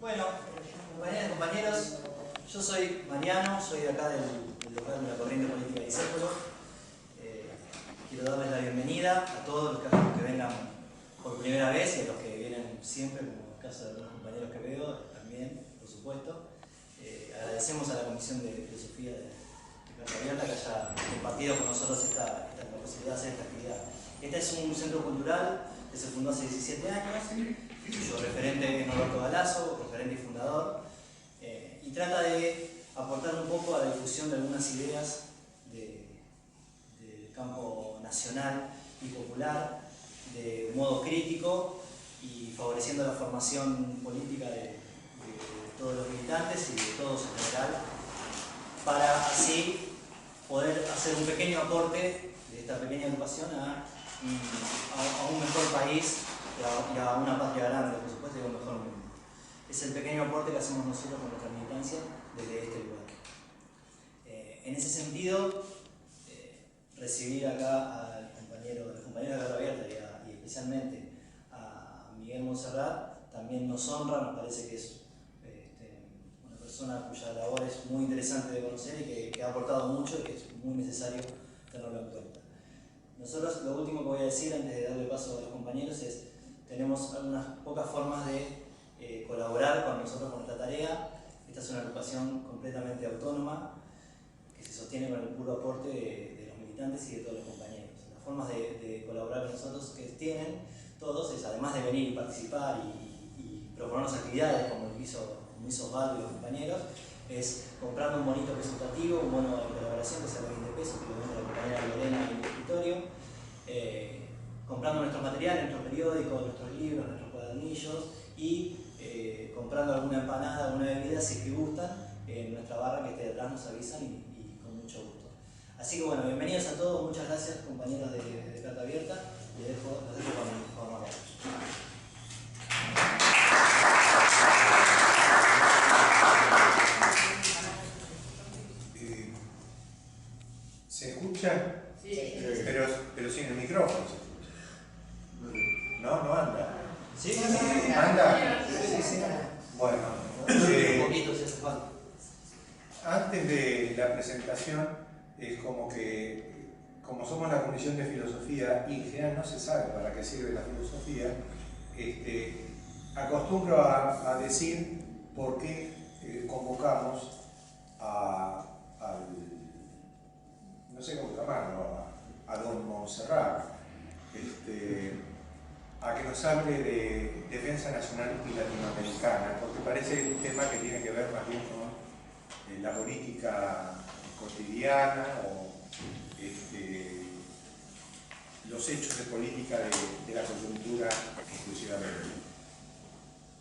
Bueno, compañeras y compañeros, yo soy Mariano, soy de acá del local de la Corriente Política de Discépolo. Quiero darles la bienvenida a todos los que vengan por primera vez y a los que vienen siempre, como el caso de algunos compañeros que veo, también, por supuesto. Agradecemos a la Comisión de Filosofía de Carta Abierta que haya compartido con nosotros la posibilidad de hacer esta actividad. Este es un centro cultural que se fundó hace 17 años, cuyo referente es Norberto Galazo, referente y fundador, y trata de aportar un poco a la difusión de algunas ideas del campo nacional y popular, de modo crítico y favoreciendo la formación política de todos los militantes y de todos en general, para así poder hacer un pequeño aporte de esta pequeña agrupación a un mejor país y a una patria grande, por supuesto, y a un mejor mundo. Es el pequeño aporte que hacemos nosotros con nuestra militancia desde este lugar. En ese sentido, recibir acá a los compañeros de Carta Abierta y especialmente a Miguel Monserrat también nos honra, nos parece que es una persona cuya labor es muy interesante de conocer y que ha aportado mucho y que es muy necesario tenerlo en cuenta. Nosotros, lo último que voy a decir antes de darle paso a los compañeros es: tenemos algunas pocas formas de colaborar con nosotros con esta tarea. Esta es una agrupación completamente autónoma que se sostiene con el puro aporte de los militantes y de todos los compañeros. Las formas de colaborar con nosotros que tienen todos es, además de venir y participar y proponernos actividades como hizo Osvaldo y los compañeros, es comprando un bonito presentativo, un bono de colaboración que sale 20 pesos, que lo vende la compañera Lorena en el escritorio, comprando nuestros materiales, nuestros periódicos, nuestros libros, nuestros cuadernillos y comprando alguna empanada, alguna bebida si es que gustan, en nuestra barra que esté detrás nos avisan y con mucho gusto. Así que bueno, bienvenidos a todos, muchas gracias compañeros de Carta Abierta, los dejo con Mariano. ¿Se escucha? Sí. Pero sin el micrófono se escucha. No anda. ¿Sí? ¿Anda? Sí. Bueno, Un poquito si hace falta. antes de la presentación, es como somos la Comisión de Filosofía y en general no se sabe para qué sirve la filosofía, acostumbro a decir por qué convocamos no sé cómo llamarlo, a don Monserrat, a que nos hable de defensa nacional y latinoamericana, porque parece un tema que tiene que ver más bien con la política cotidiana o los hechos de política de la coyuntura exclusivamente.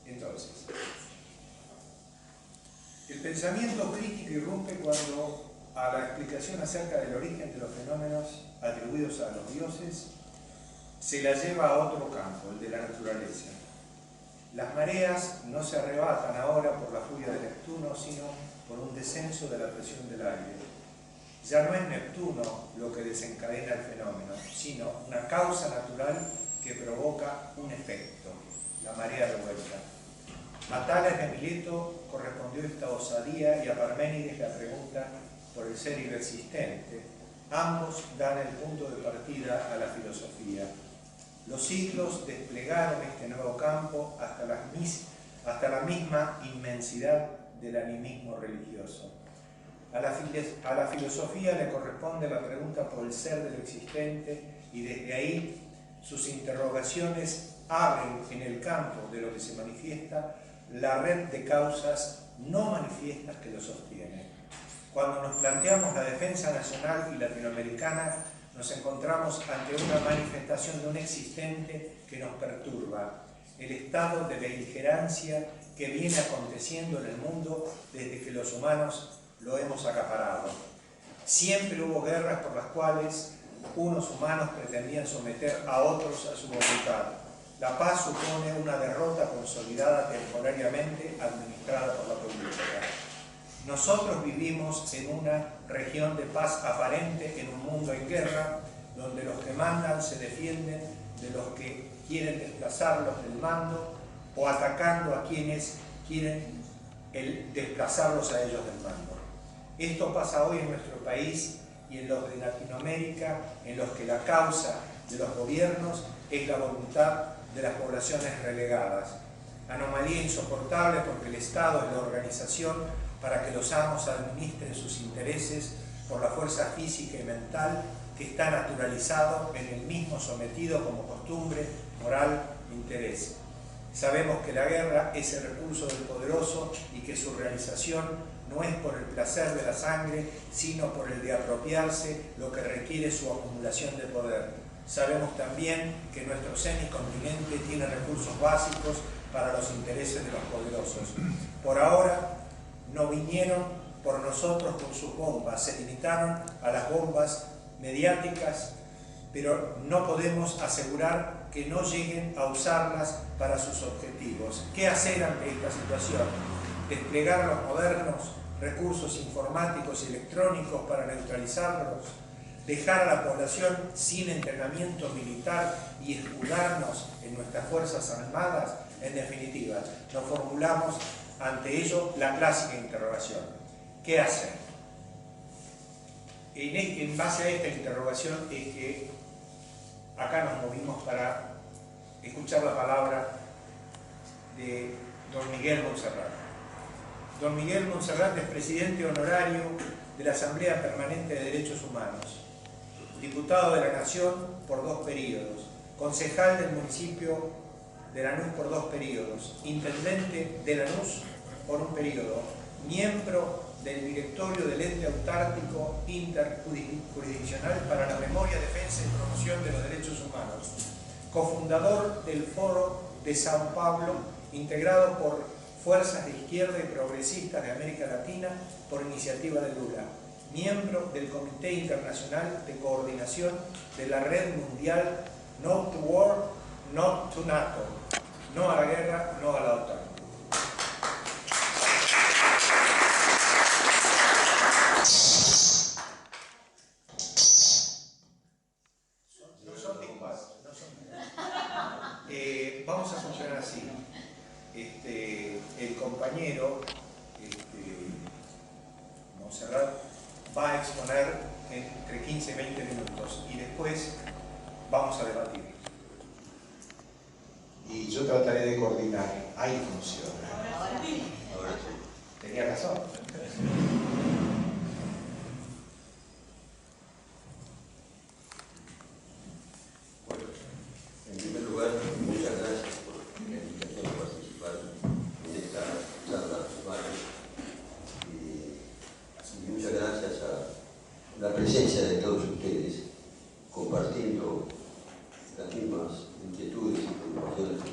Entonces, el pensamiento crítico irrumpe cuando a la explicación acerca del origen de los fenómenos atribuidos a los dioses se la lleva a otro campo, el de la naturaleza. Las mareas no se arrebatan ahora por la furia de Neptuno, sino por un descenso de la presión del aire. Ya no es Neptuno lo que desencadena el fenómeno, sino una causa natural que provoca un efecto, la marea revuelta. A Tales de Mileto correspondió esta osadía y a Parménides la pregunta por el ser inexistente. Ambos dan el punto de partida a la filosofía. Los siglos desplegaron este nuevo campo hasta la misma inmensidad del animismo religioso. A la filosofía le corresponde la pregunta por el ser de lo existente y desde ahí sus interrogaciones abren en el campo de lo que se manifiesta la red de causas no manifiestas que lo sostienen. Cuando nos planteamos la defensa nacional y latinoamericana, nos encontramos ante una manifestación de un existente que nos perturba, el estado de beligerancia que viene aconteciendo en el mundo desde que los humanos lo hemos acaparado. Siempre hubo guerras por las cuales unos humanos pretendían someter a otros a su voluntad. La paz supone una derrota consolidada temporariamente administrada por la política. Nosotros vivimos en una región de paz aparente en un mundo en guerra, donde los que mandan se defienden de los que quieren desplazarlos del mando o atacando a quienes quieren desplazarlos a ellos del mando. Esto pasa hoy en nuestro país y en los de Latinoamérica, en los que la causa de los gobiernos es la voluntad de las poblaciones relegadas. Anomalía insoportable porque el Estado es la organización para que los amos administren sus intereses por la fuerza física y mental que está naturalizado en el mismo sometido como costumbre, moral e interés. Sabemos que la guerra es el recurso del poderoso y que su realización no es por el placer de la sangre, sino por el de apropiarse lo que requiere su acumulación de poder. Sabemos también que nuestro semicontinente tiene recursos básicos para los intereses de los poderosos. Por ahora no vinieron por nosotros con sus bombas, se limitaron a las bombas mediáticas, pero no podemos asegurar que no lleguen a usarlas para sus objetivos. ¿Qué hacer ante esta situación? ¿Desplegar los modernos recursos informáticos y electrónicos para neutralizarlos? ¿Dejar a la población sin entrenamiento militar y escudarnos en nuestras fuerzas armadas? En definitiva, nos formulamos ante ello la clásica interrogación: ¿qué hacer? En base a esta interrogación es que acá nos movimos para escuchar la palabra de don Miguel Montserrat. Don Miguel Montserrat es presidente honorario de la Asamblea Permanente de Derechos Humanos, diputado de la Nación por 2 periodos, concejal del municipio de Lanús por 2 periodos, intendente de Lanús por 1 periodo, miembro del directorio del ente autárquico interjurisdiccional para la memoria, defensa y promoción de los derechos humanos, cofundador del Foro de Sao Paulo, integrado por fuerzas de izquierda y progresistas de América Latina por iniciativa de Lula, miembro del Comité Internacional de Coordinación de la Red Mundial No to War, No to NATO, no a la guerra, no a la OTAN. Vamos a funcionar así. El compañero Montserrat va a exponer entre 15 y 20 minutos y después vamos a debatir. Y yo trataré de coordinar. Ahí funciona. Ahora sí. Tenía razón. Bueno, en primer lugar, muchas gracias por la invitación a participar en esta charla. Y muchas gracias a la presencia de todos ustedes, compartiendo las mismas inquietudes y preocupaciones que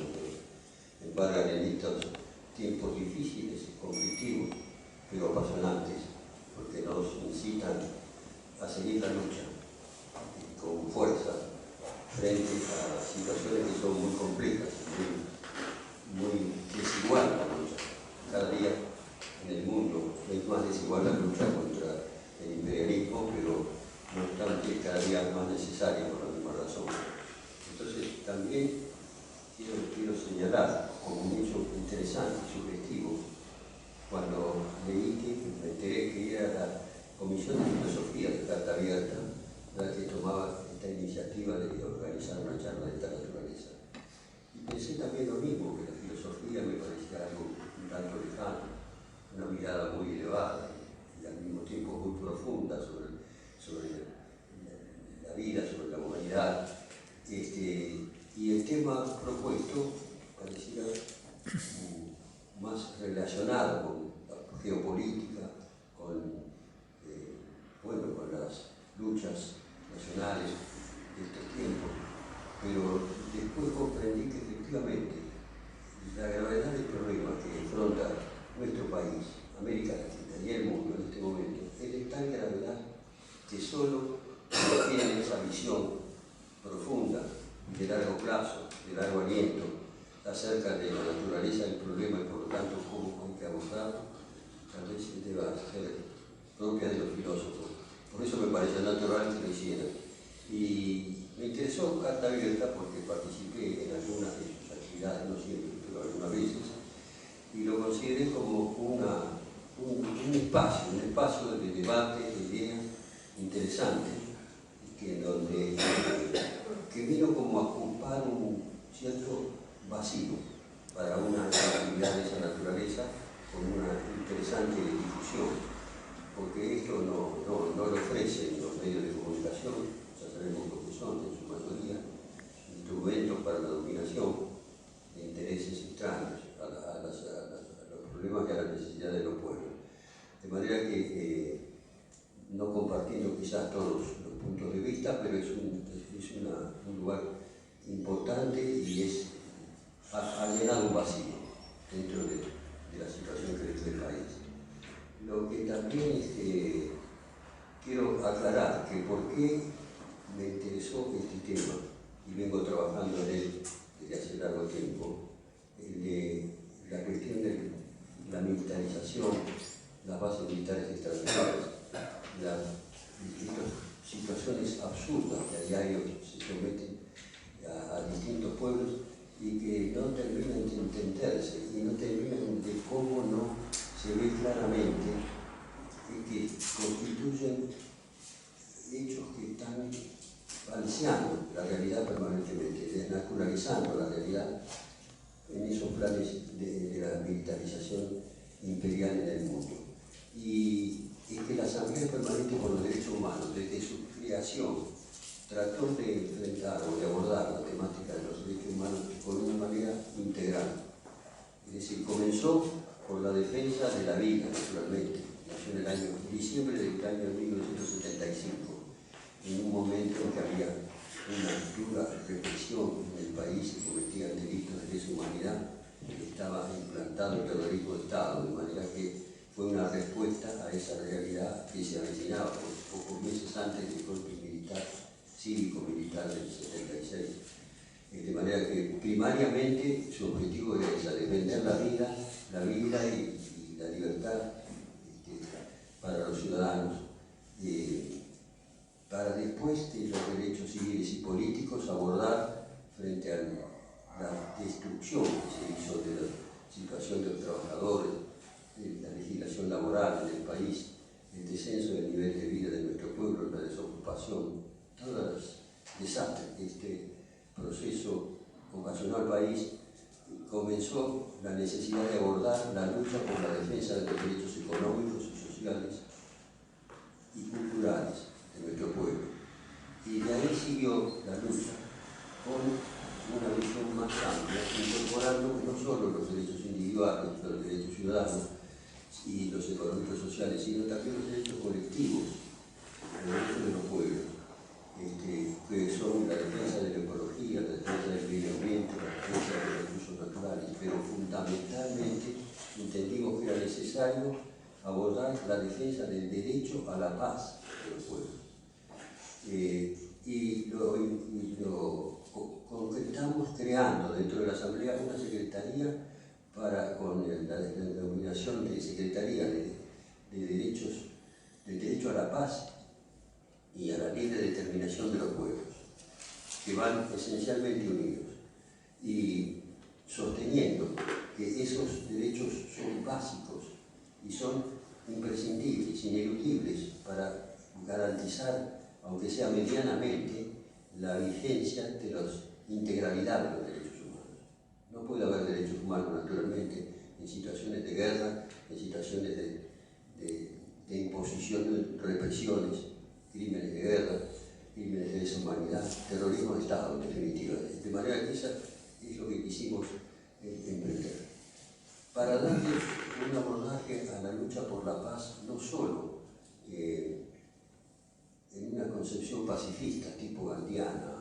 me embargan en estos tiempos difíciles, conflictivos, pero apasionantes, porque nos incitan a seguir la lucha con fuerza frente a situaciones que son muy complejas, muy desigual la lucha. Cada día en el mundo es más desigual la lucha contra el imperialismo, pero no obstante cada día más necesaria por la misma razón. Entonces también quiero señalar como un hecho interesante y sugestivo cuando leí que me enteré que era la Comisión de Filosofía de Carta Abierta la que tomaba esta iniciativa de organizar una charla de esta naturaleza. Y pensé también lo mismo, que la filosofía me parecía algo un tanto lejano, una mirada muy elevada y al mismo tiempo muy profunda sobre la vida, sobre la humanidad. Y el tema propuesto parecía más relacionado con la geopolítica, con las luchas nacionales de estos tiempos, pero después comprendí que efectivamente la gravedad del problema que afronta nuestro país, América Latina y el mundo en este momento es de tal gravedad que solo tienen esa visión profunda, de largo plazo, de largo aliento, acerca de la naturaleza del problema y por lo tanto cómo hay que abordarlo, tal vez deba ser propia de los filósofos. Por eso me pareció natural que lo hicieran. Y me interesó Carta Abierta porque participé en algunas de sus actividades, no siempre, pero algunas veces. y lo consideré como un espacio de debate, de ideas interesantes, que vino como a ocupar un cierto vacío para una actividad de esa naturaleza con una interesante difusión, porque esto no lo ofrecen los medios de comunicación, ya sabemos lo que son en su mayoría, instrumentos para la dominación de intereses extraños a los problemas y a las necesidades de los pueblos. De manera que, no compartiendo quizás todos los puntos de vista, pero es un lugar importante y ha llenado un vacío dentro de la situación que vive el país. Lo que también quiero aclarar que por qué me interesó este tema y vengo trabajando en él desde hace largo tiempo, la cuestión de la militarización, las bases militares extranjeras, las situaciones absurdas que a diario se someten a distintos pueblos y que no terminan de entenderse y no terminan de cómo no se ve claramente que constituyen hechos que están falseando la realidad permanentemente, desnaturalizando la realidad en esos planes de la militarización imperial en el mundo. Y que la Asamblea Permanente por los Derechos Humanos, desde su creación, trató de enfrentar o de abordar la temática de los derechos humanos con una manera integral. Es decir, comenzó por la defensa de la vida, naturalmente. Nació en el año diciembre del año 1975, en un momento en que había una dura represión en el país, se cometían delitos de lesa humanidad, estaba implantado el terrorismo de Estado, de manera que fue una respuesta a esa realidad que se avecinaba pocos meses antes del golpe militar, cívico-militar del 76. De manera que primariamente su objetivo era esa, defender la vida y la libertad para los ciudadanos, para después de los derechos civiles y políticos abordar frente a la destrucción que se hizo de la situación de los trabajadores, de la legislación laboral en el país, el descenso del nivel de vida de nuestro pueblo, la desocupación, todos los desastres que este proceso ocasionó al país, comenzó la necesidad de abordar la lucha por la defensa de los derechos económicos y sociales y culturales de nuestro pueblo. Y de ahí siguió la lucha con una visión más amplia, incorporando no solo los derechos individuales, los derechos ciudadanos y los económicos sociales, sino también los derechos colectivos, los derechos de los pueblos, que son la defensa de la ecología, la defensa del medio ambiente, la defensa de los recursos naturales, pero fundamentalmente entendimos que era necesario abordar la defensa del derecho a la paz de los pueblos. Y lo concretamos creando dentro de la Asamblea una secretaría con la denominación de Secretaría de Derecho a la Paz y a la libre determinación de los pueblos, que van esencialmente unidos y sosteniendo que esos derechos son básicos y son imprescindibles, ineludibles para garantizar, aunque sea medianamente, la vigencia de la integralidad de los derechos humanos. No puede haber derechos humanos, naturalmente, en situaciones de guerra, en situaciones de imposición de represiones, crímenes de guerra, crímenes de deshumanidad, terrorismo de Estado, en definitiva. De manera que esa es lo que quisimos emprender. Para darle un abordaje a la lucha por la paz, no solo en una concepción pacifista, tipo Gandhiana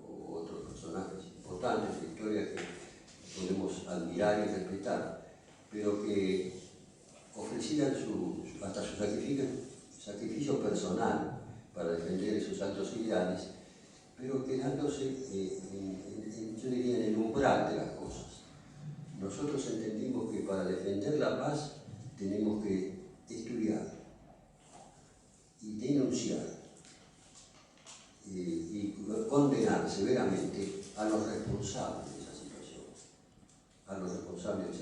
o otros personajes importantes de la historia que podemos admirar y respetar, pero que ofrecían hasta su sacrificio personal para defender esos altos ideales, pero quedándose, yo diría, en el umbral de las cosas. Nosotros entendimos que para defender la paz tenemos que estudiar y denunciar y condenar severamente a los responsables de esa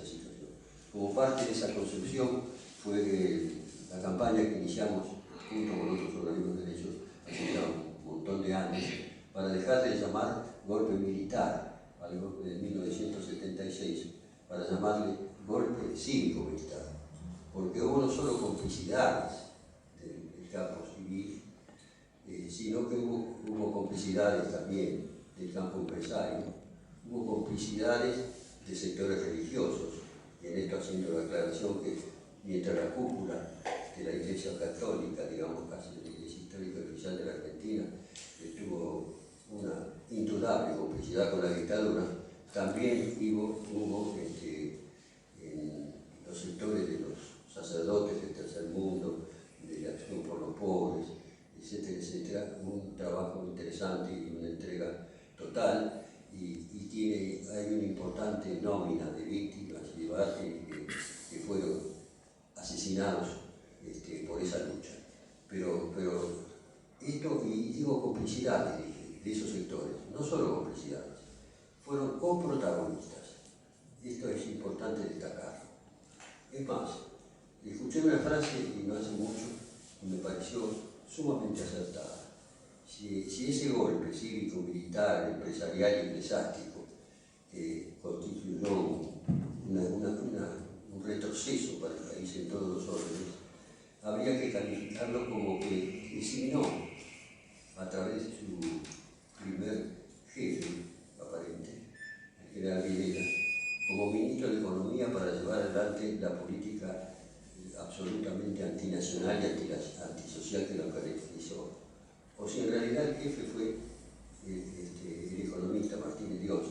situación, Como parte de esa concepción fue la campaña que iniciamos junto con otros organismos de derechos hace ya un montón de años para dejar de llamar golpe militar al golpe de 1976 para llamarle golpe cívico-militar, porque hubo no solo complicidades del campo civil, sino que hubo complicidades también del campo empresario, hubo complicidades de sectores religiosos, y en esto haciendo la aclaración que mientras la cúpula de la Iglesia Católica, digamos casi de la Iglesia Histórica y Oficial de la Argentina, tuvo una indudable complicidad con la dictadura, también hubo en los sectores de los sacerdotes del tercer mundo, de la acción por los pobres, etcétera, etcétera, un trabajo interesante y una entrega total, y hay una importante nómina de víctimas y de mártires que fueron asesinados por esa lucha. Pero esto, y digo complicidades de esos sectores, no solo complicidades, fueron coprotagonistas. Esto es importante destacarlo. Es más, escuché una frase y no hace mucho y me pareció sumamente acertada. Si ese golpe cívico, militar, empresarial y eclesiástico constituyó un retroceso para el país en todos los órdenes, habría que calificarlo como que designó a través de su primer jefe aparente, el general Videla, como ministro de Economía para llevar adelante la política absolutamente antinacional y antisocial que lo caracterizó. O si en realidad el jefe fue el economista Martínez Dios,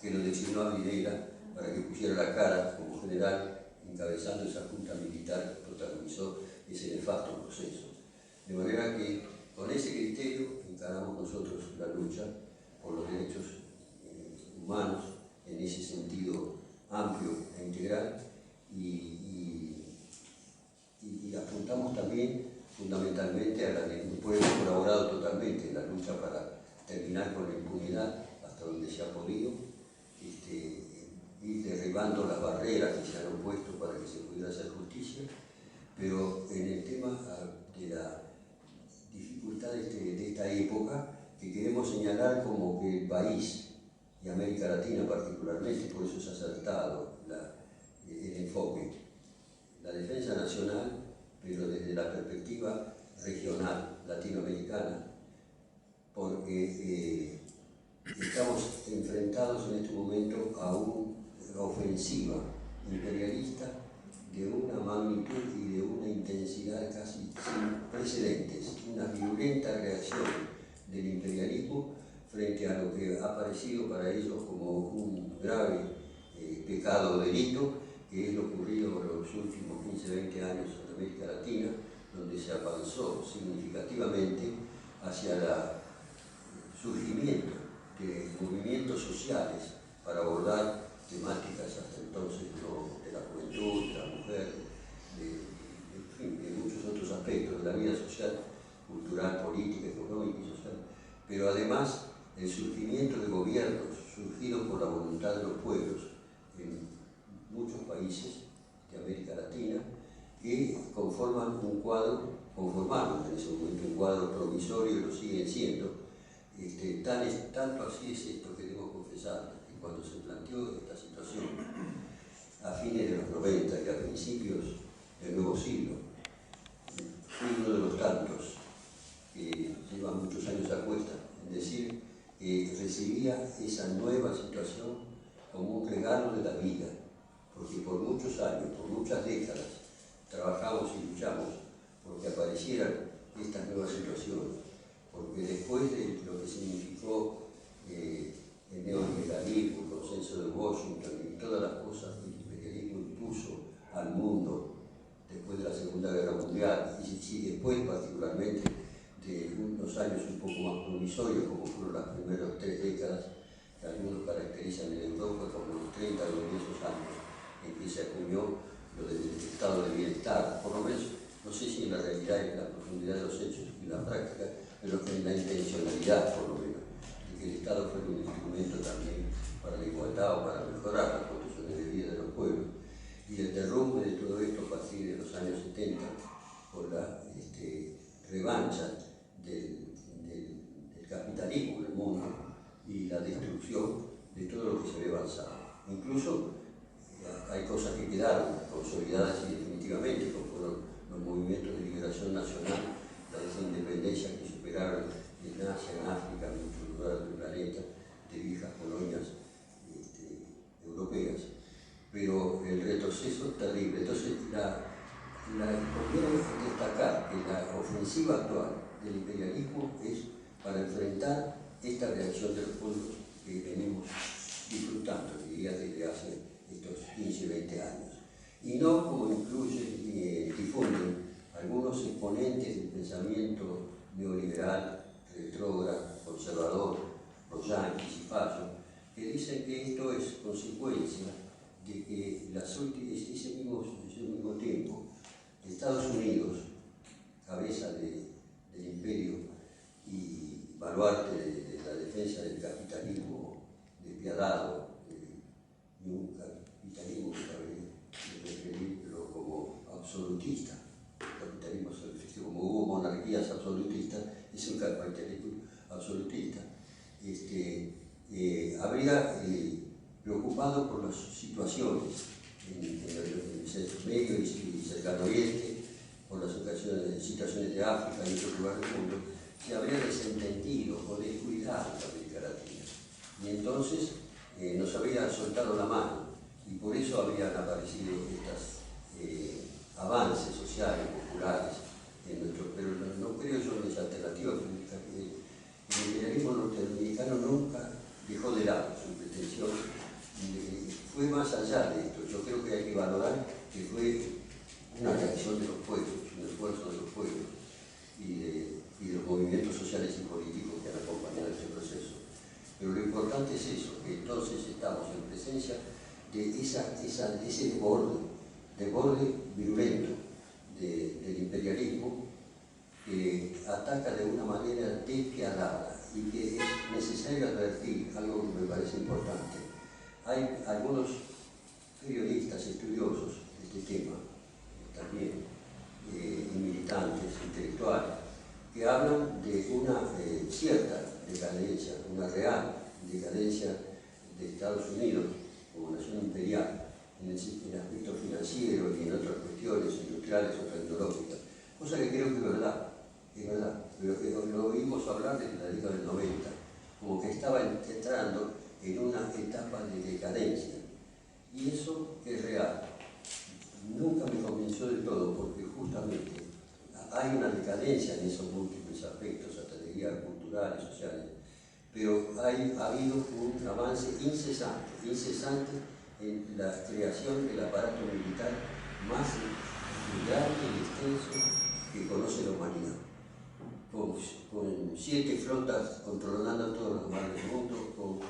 que lo designó a Videla para que pusiera la cara como general encabezando esa junta militar que protagonizó ese nefasto proceso. De manera que con ese criterio encaramos nosotros la lucha por los derechos humanos en ese sentido amplio e integral y apuntamos también fundamentalmente a la que el pueblo ha colaborado totalmente en la lucha para terminar con la impunidad hasta donde se ha podido, ir derribando las barreras que se han opuesto para que se pudiera hacer justicia, pero en el tema de la dificultad de esta época, que queremos señalar como que el país, y América Latina particularmente, por eso es acertado el enfoque, la defensa nacional, pero desde la perspectiva regional, latinoamericana, porque estamos enfrentados en este momento a una ofensiva imperialista de una magnitud y de una intensidad casi sin precedentes, una violenta reacción del imperialismo frente a lo que ha parecido para ellos como un grave pecado o delito, que es lo ocurrido en los últimos 15-20 años en América Latina, donde se avanzó significativamente hacia el surgimiento de movimientos sociales para abordar temáticas hasta entonces de la juventud, de la mujer, de muchos otros aspectos de la vida social, cultural, política, económica y social, pero además el surgimiento de gobiernos surgidos por la voluntad de los pueblos en muchos países de América Latina que conformaron en ese momento un cuadro provisorio y lo siguen siendo. Tanto así es esto que debo confesar, que cuando se planteó esta situación a fines de los 90 y a principios del nuevo siglo, fui uno de los tantos que llevan muchos años a cuesta en decir que recibía esa nueva situación como un regalo de la vida, porque por muchos años, por muchas décadas, trabajamos y luchamos porque aparecieran estas nuevas situaciones, porque después de lo que significó el neoliberalismo, el consenso de Washington y todas las cosas que el imperialismo impuso al mundo después de la Segunda Guerra Mundial y después particularmente de unos años un poco más provisorios como fueron las primeras 3 décadas que algunos caracterizan en Europa como los 30 o los 10 años en que se acuñó lo del estado de bienestar, por lo menos, no sé si en la realidad, en la profundidad de los hechos y en la práctica, pero en la intencionalidad, por lo menos, de que el Estado fuera un instrumento también para la igualdad o para mejorar las condiciones de vida de los pueblos, y el terror consolidadas y definitivamente, como fueron los movimientos de liberación nacional, la independencia que superaron en Asia, en África, en muchos lugares del planeta, de viejas colonias europeas. Pero el retroceso es terrible. Entonces, conviene destacar que la ofensiva actual del imperialismo es para enfrentar esta reacción de los pueblos que venimos disfrutando, diría, desde hace estos 15, 20 años. Y no como incluyen y difunden algunos exponentes del pensamiento neoliberal, retrógrado, conservador, los yanquis y fallos, que dicen que esto es consecuencia de que ese mismo tiempo Estados Unidos, cabeza del imperio y baluarte de la defensa del capitalismo despiadado, y un capitalismo que cabe referirlo como absolutista, capitalismo absolutista, como hubo monarquías absolutistas, es un capitalismo absolutista. Habría preocupado por las situaciones en el centro medio y cercano oriente, por las situaciones de África y otros lugares del mundo, se habría desentendido o descuidado la América Latina. Y entonces nos habría soltado la mano, y por eso habrían aparecido estos avances sociales, populares, pero no creo yo en esa alternativa política. El imperialismo norteamericano nunca dejó de lado su pretensión, fue más allá de esto. Yo creo que hay que valorar que fue una reacción de los pueblos, un esfuerzo de los pueblos y de los movimientos sociales y políticos que han acompañado este proceso. Pero lo importante es eso, que entonces estamos en presencia de ese desborde virulento del imperialismo, que ataca de una manera despiadada y que es necesario advertir algo que me parece importante. Hay algunos periodistas estudiosos de este tema, también, y militantes, intelectuales, que hablan de una cierta decadencia, una real decadencia de Estados Unidos como nación imperial en el aspecto financiero y en otras cuestiones industriales o tecnológicas, cosa que creo que es verdad, pero lo oímos hablar desde la década del 90, como que estaba entrando en una etapa de decadencia, y eso es real. Nunca me convenció del todo, porque justamente hay una decadencia en esos múltiples aspectos, hasta diría culturales, sociales, pero ha habido un avance incesante en la creación del aparato militar más grande y extenso que conoce la humanidad, con 7 flotas controlando todos los mares del mundo, con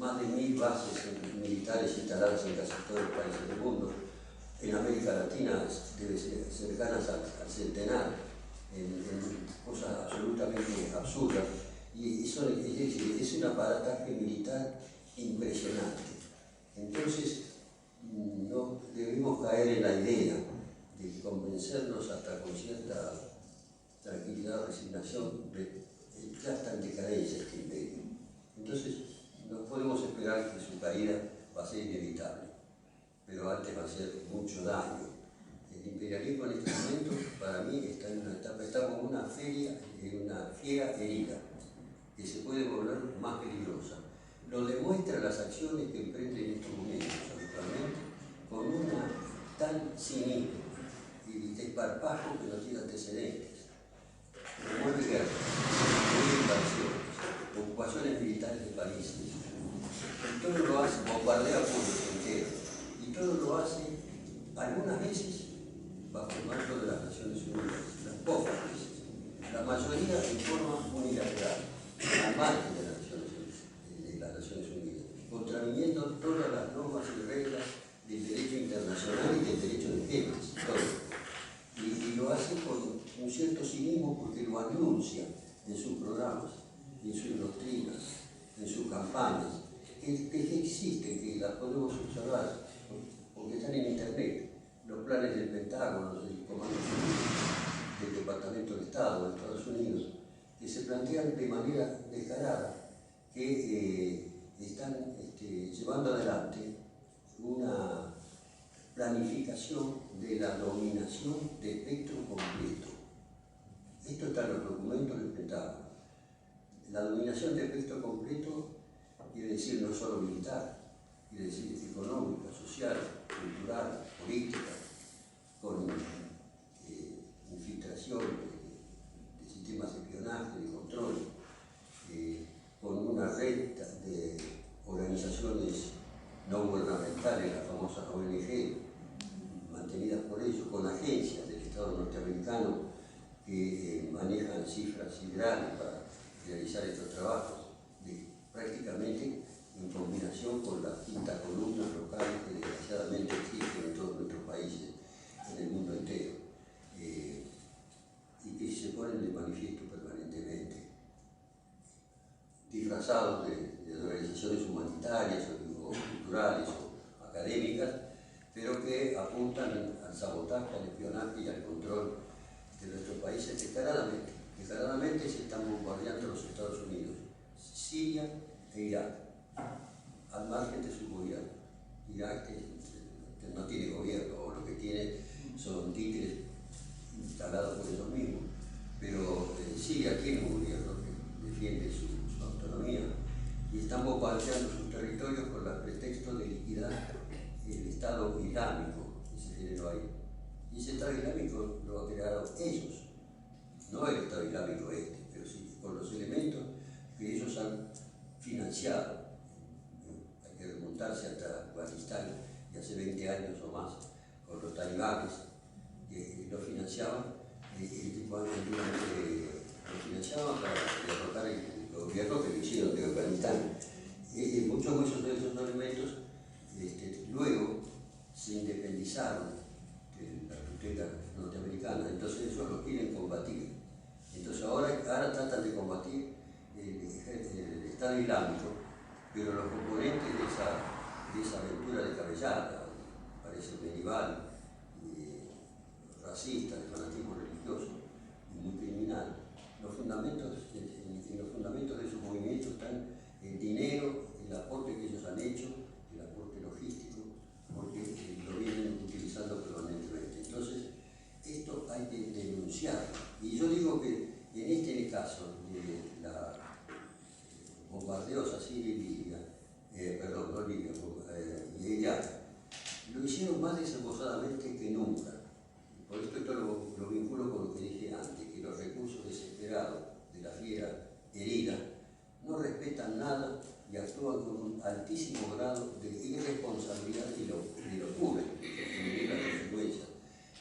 más de 1000 bases militares instaladas en casi todos los países del mundo. En América Latina debe ser cercanas al centenar, en cosas absolutamente absurdas. Y eso es un aparataje militar impresionante. Entonces, no debemos caer en la idea de convencernos hasta con cierta tranquilidad o resignación de que ya está en decadencia este imperio. Entonces, no podemos esperar que su caída va a ser inevitable, pero antes va a hacer mucho daño. El imperialismo en este momento, para mí, está en una etapa, está como una fiera herida, que se puede volver más peligrosa. Lo demuestran las acciones que emprende en estos momentos, habitualmente, con una tal cinismo y desparpajo que no tiene antecedentes. Promueve guerras, promueve invasiones, ocupaciones militares de países. Y todo lo hace, bombardea pueblos enteros. Y todo lo hace, algunas veces, bajo el marco de las Naciones Unidas, las pocas veces. La mayoría en forma unilateral, al margen de las Naciones Unidas, contraviniendo todas las normas y reglas del derecho internacional y del derecho de guerras, todo. Y lo hace con un cierto cinismo porque lo anuncia en sus programas, en sus doctrinas, en sus campañas, que existen, que las podemos observar, porque están en Internet. Los planes del Pentágono, del Comando Civil, del Departamento de Estado de Estados Unidos, que se plantean de manera descarada que están llevando adelante una planificación de la dominación de espectro completo. Esto está en los documentos del Pentágono. La dominación de espectro completo quiere decir no solo militar, quiere decir económica, social, cultural, política, con infiltración de sistemas de espionaje, de control, con una red de organizaciones no gubernamentales, las famosas ONG, mantenidas por ellos, con agencias del Estado norteamericano que manejan cifras siderales para realizar estos trabajos, prácticamente en combinación con las quintas columnas locales que desgraciadamente existen en todos nuestros países, en el mundo entero, y que se ponen de manifiesto permanentemente, disfrazados de organizaciones humanitarias o culturales o académicas, pero que apuntan al sabotaje, al espionaje y al control de nuestros países descaradamente. Descaradamente se están bombardeando los Estados Unidos, Siria e Irak, al margen de su gobierno. Irak que no tiene gobierno, o lo que tiene son títeres instalados por ellos mismos, pero Siria tiene un gobierno que defiende su autonomía, y están bombardeando sus territorios con el pretexto de liquidar el Estado Islámico que se generó ahí. Y ese Estado Islámico lo crearon ellos, no el Estado Islámico pero sí con los elementos que ellos han financiado. Hay que remontarse hasta Afganistán, y hace 20 años o más, con los talibanes que lo financiaban, lo financiaban para derrotar el gobierno que lo hicieron de Afganistán. Muchos de esos elementos luego se independizaron de la tutela norteamericana, entonces ellos lo quieren combatir. Entonces ahora tratan de combatir el Estado Islámico, pero los componentes de esa aventura descabellada, parece medieval, racista, de fanatismo religioso y muy criminal, en los fundamentos de esos movimientos están el dinero, el aporte que ellos han hecho, el aporte logístico, porque lo vienen utilizando permanentemente. Entonces, esto hay que denunciarlo. Y yo digo que en este caso de los bombardeos a Siria y Libia, y Irak, lo hicieron más desembosadamente que nunca. Por esto lo vinculo con lo que dije antes, que los recursos desesperados de la fiera herida no respetan nada y actúan con un altísimo grado de irresponsabilidad y lo cubren, sin las consecuencias.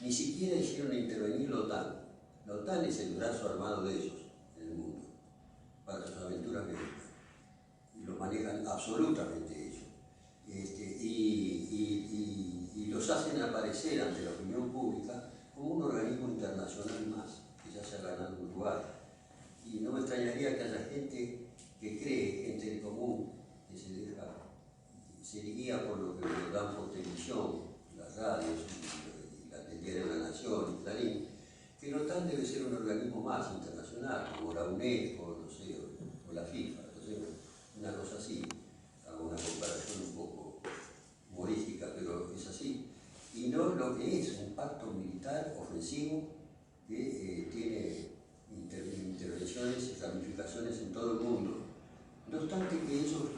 Ni siquiera hicieron intervenir la OTAN. La OTAN es el brazo armado de ellos en el mundo, para sus aventuras bélicas. Y lo manejan absolutamente ellos. Y los hacen aparecer ante la opinión pública como un organismo internacional más, que ya se ha ganado un lugar. Y no me extrañaría que haya gente que cree, gente del común, que se guía por lo que le dan por televisión, las radios, el Diario de la Nación, y Clarín, que la OTAN debe ser un organismo más internacional, como la UNESCO, no sé, o la FIFA. Entonces, una cosa así, hago una comparación un poco humorística, pero es así. Y no lo que es un pacto militar ofensivo que tiene intervenciones y ramificaciones en todo el mundo. No obstante que ellos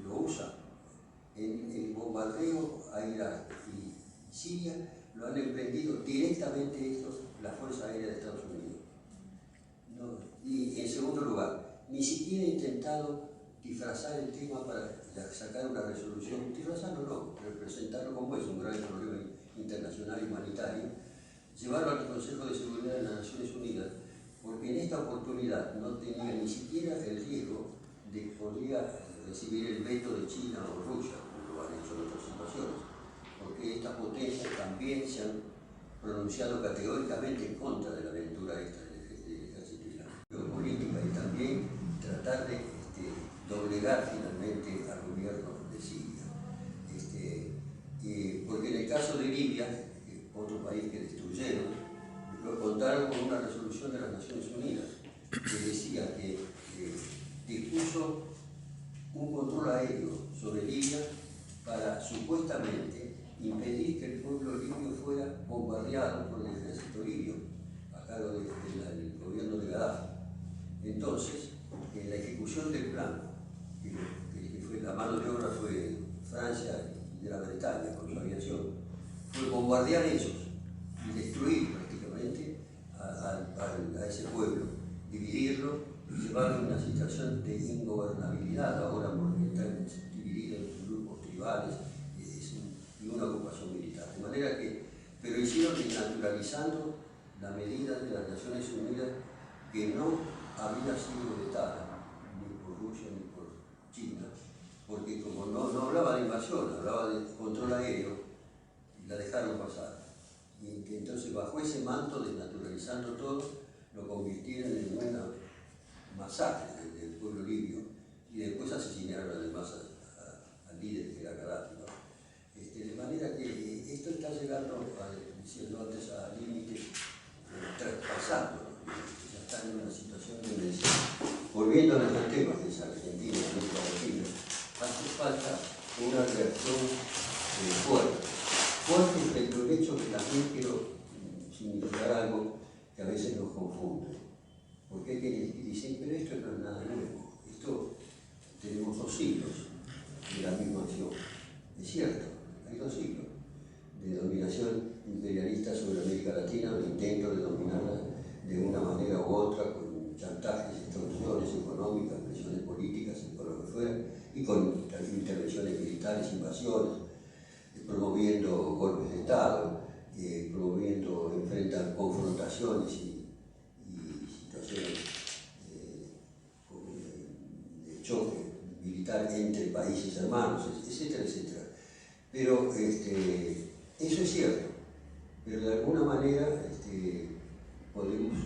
lo usan. En el bombardeo a Irak y Siria lo han emprendido directamente las Fuerzas Aéreas de Estados Unidos. Y en segundo lugar, ni siquiera he intentado disfrazar el tema para sacar una resolución, disfrazarlo no, pero presentarlo como es un gran problema internacional humanitario, llevarlo al Consejo de Seguridad de las Naciones Unidas, porque en esta oportunidad no tenía ni siquiera el riesgo de que podría recibir el veto de China o Rusia, como lo han hecho en otras situaciones, porque estas potencias también se han pronunciado categóricamente en contra de la aventura esta del ejército islámico, política, y también tratar de doblegar finalmente al gobierno de Siria. Porque en el caso de Libia, otro país que destruyeron, lo contaron con una resolución de las Naciones Unidas que decía que dispuso un control aéreo sobre Libia para supuestamente impedir que el pueblo libio fuera bombardeado por el ejército libio, a cargo del gobierno de Gaddafi. Entonces, en la ejecución del plan, que fue, la mano de obra fue Francia y Gran Bretaña con su aviación, fue bombardear ellos y destruir prácticamente a ese pueblo, dividirlo y llevarlo a una situación de ingobernabilidad ahora porque están divididos en grupos tribales y una ocupación militar. De manera que, pero hicieron desnaturalizando la medida de las Naciones Unidas que no había sido vetada ni por Rusia ni por China, porque como no hablaba de invasión, hablaba de control aéreo, y la dejaron pasar. Y que entonces bajo ese manto, desnaturalizando todo, lo convirtieron en una masacre del pueblo libio, y después asesinaron además al líder que era Gaddafi, ¿no? De manera que esto está llegando, diciendo antes, al límite, traspasando, ¿no? Ya están en una situación donde, volviendo a nuestro tema, que es Argentina, América Latina, hace falta una reacción fuerte frente al hecho que también quiero significar algo que a veces nos confunde. Porque hay que decir, pero esto no es nada nuevo, esto tenemos 2 siglos de la misma acción. Es cierto, hay 2 siglos de dominación imperialista sobre América Latina, de intento de dominarla de una manera u otra, con chantajes, extorsiones económicas, presiones políticas, por lo que fuera, y con intervenciones militares, invasiones, promoviendo golpes de Estado, promoviendo confrontaciones y situaciones de choque militar entre países hermanos, etcétera, etcétera. Pero eso es cierto, pero de alguna manera podemos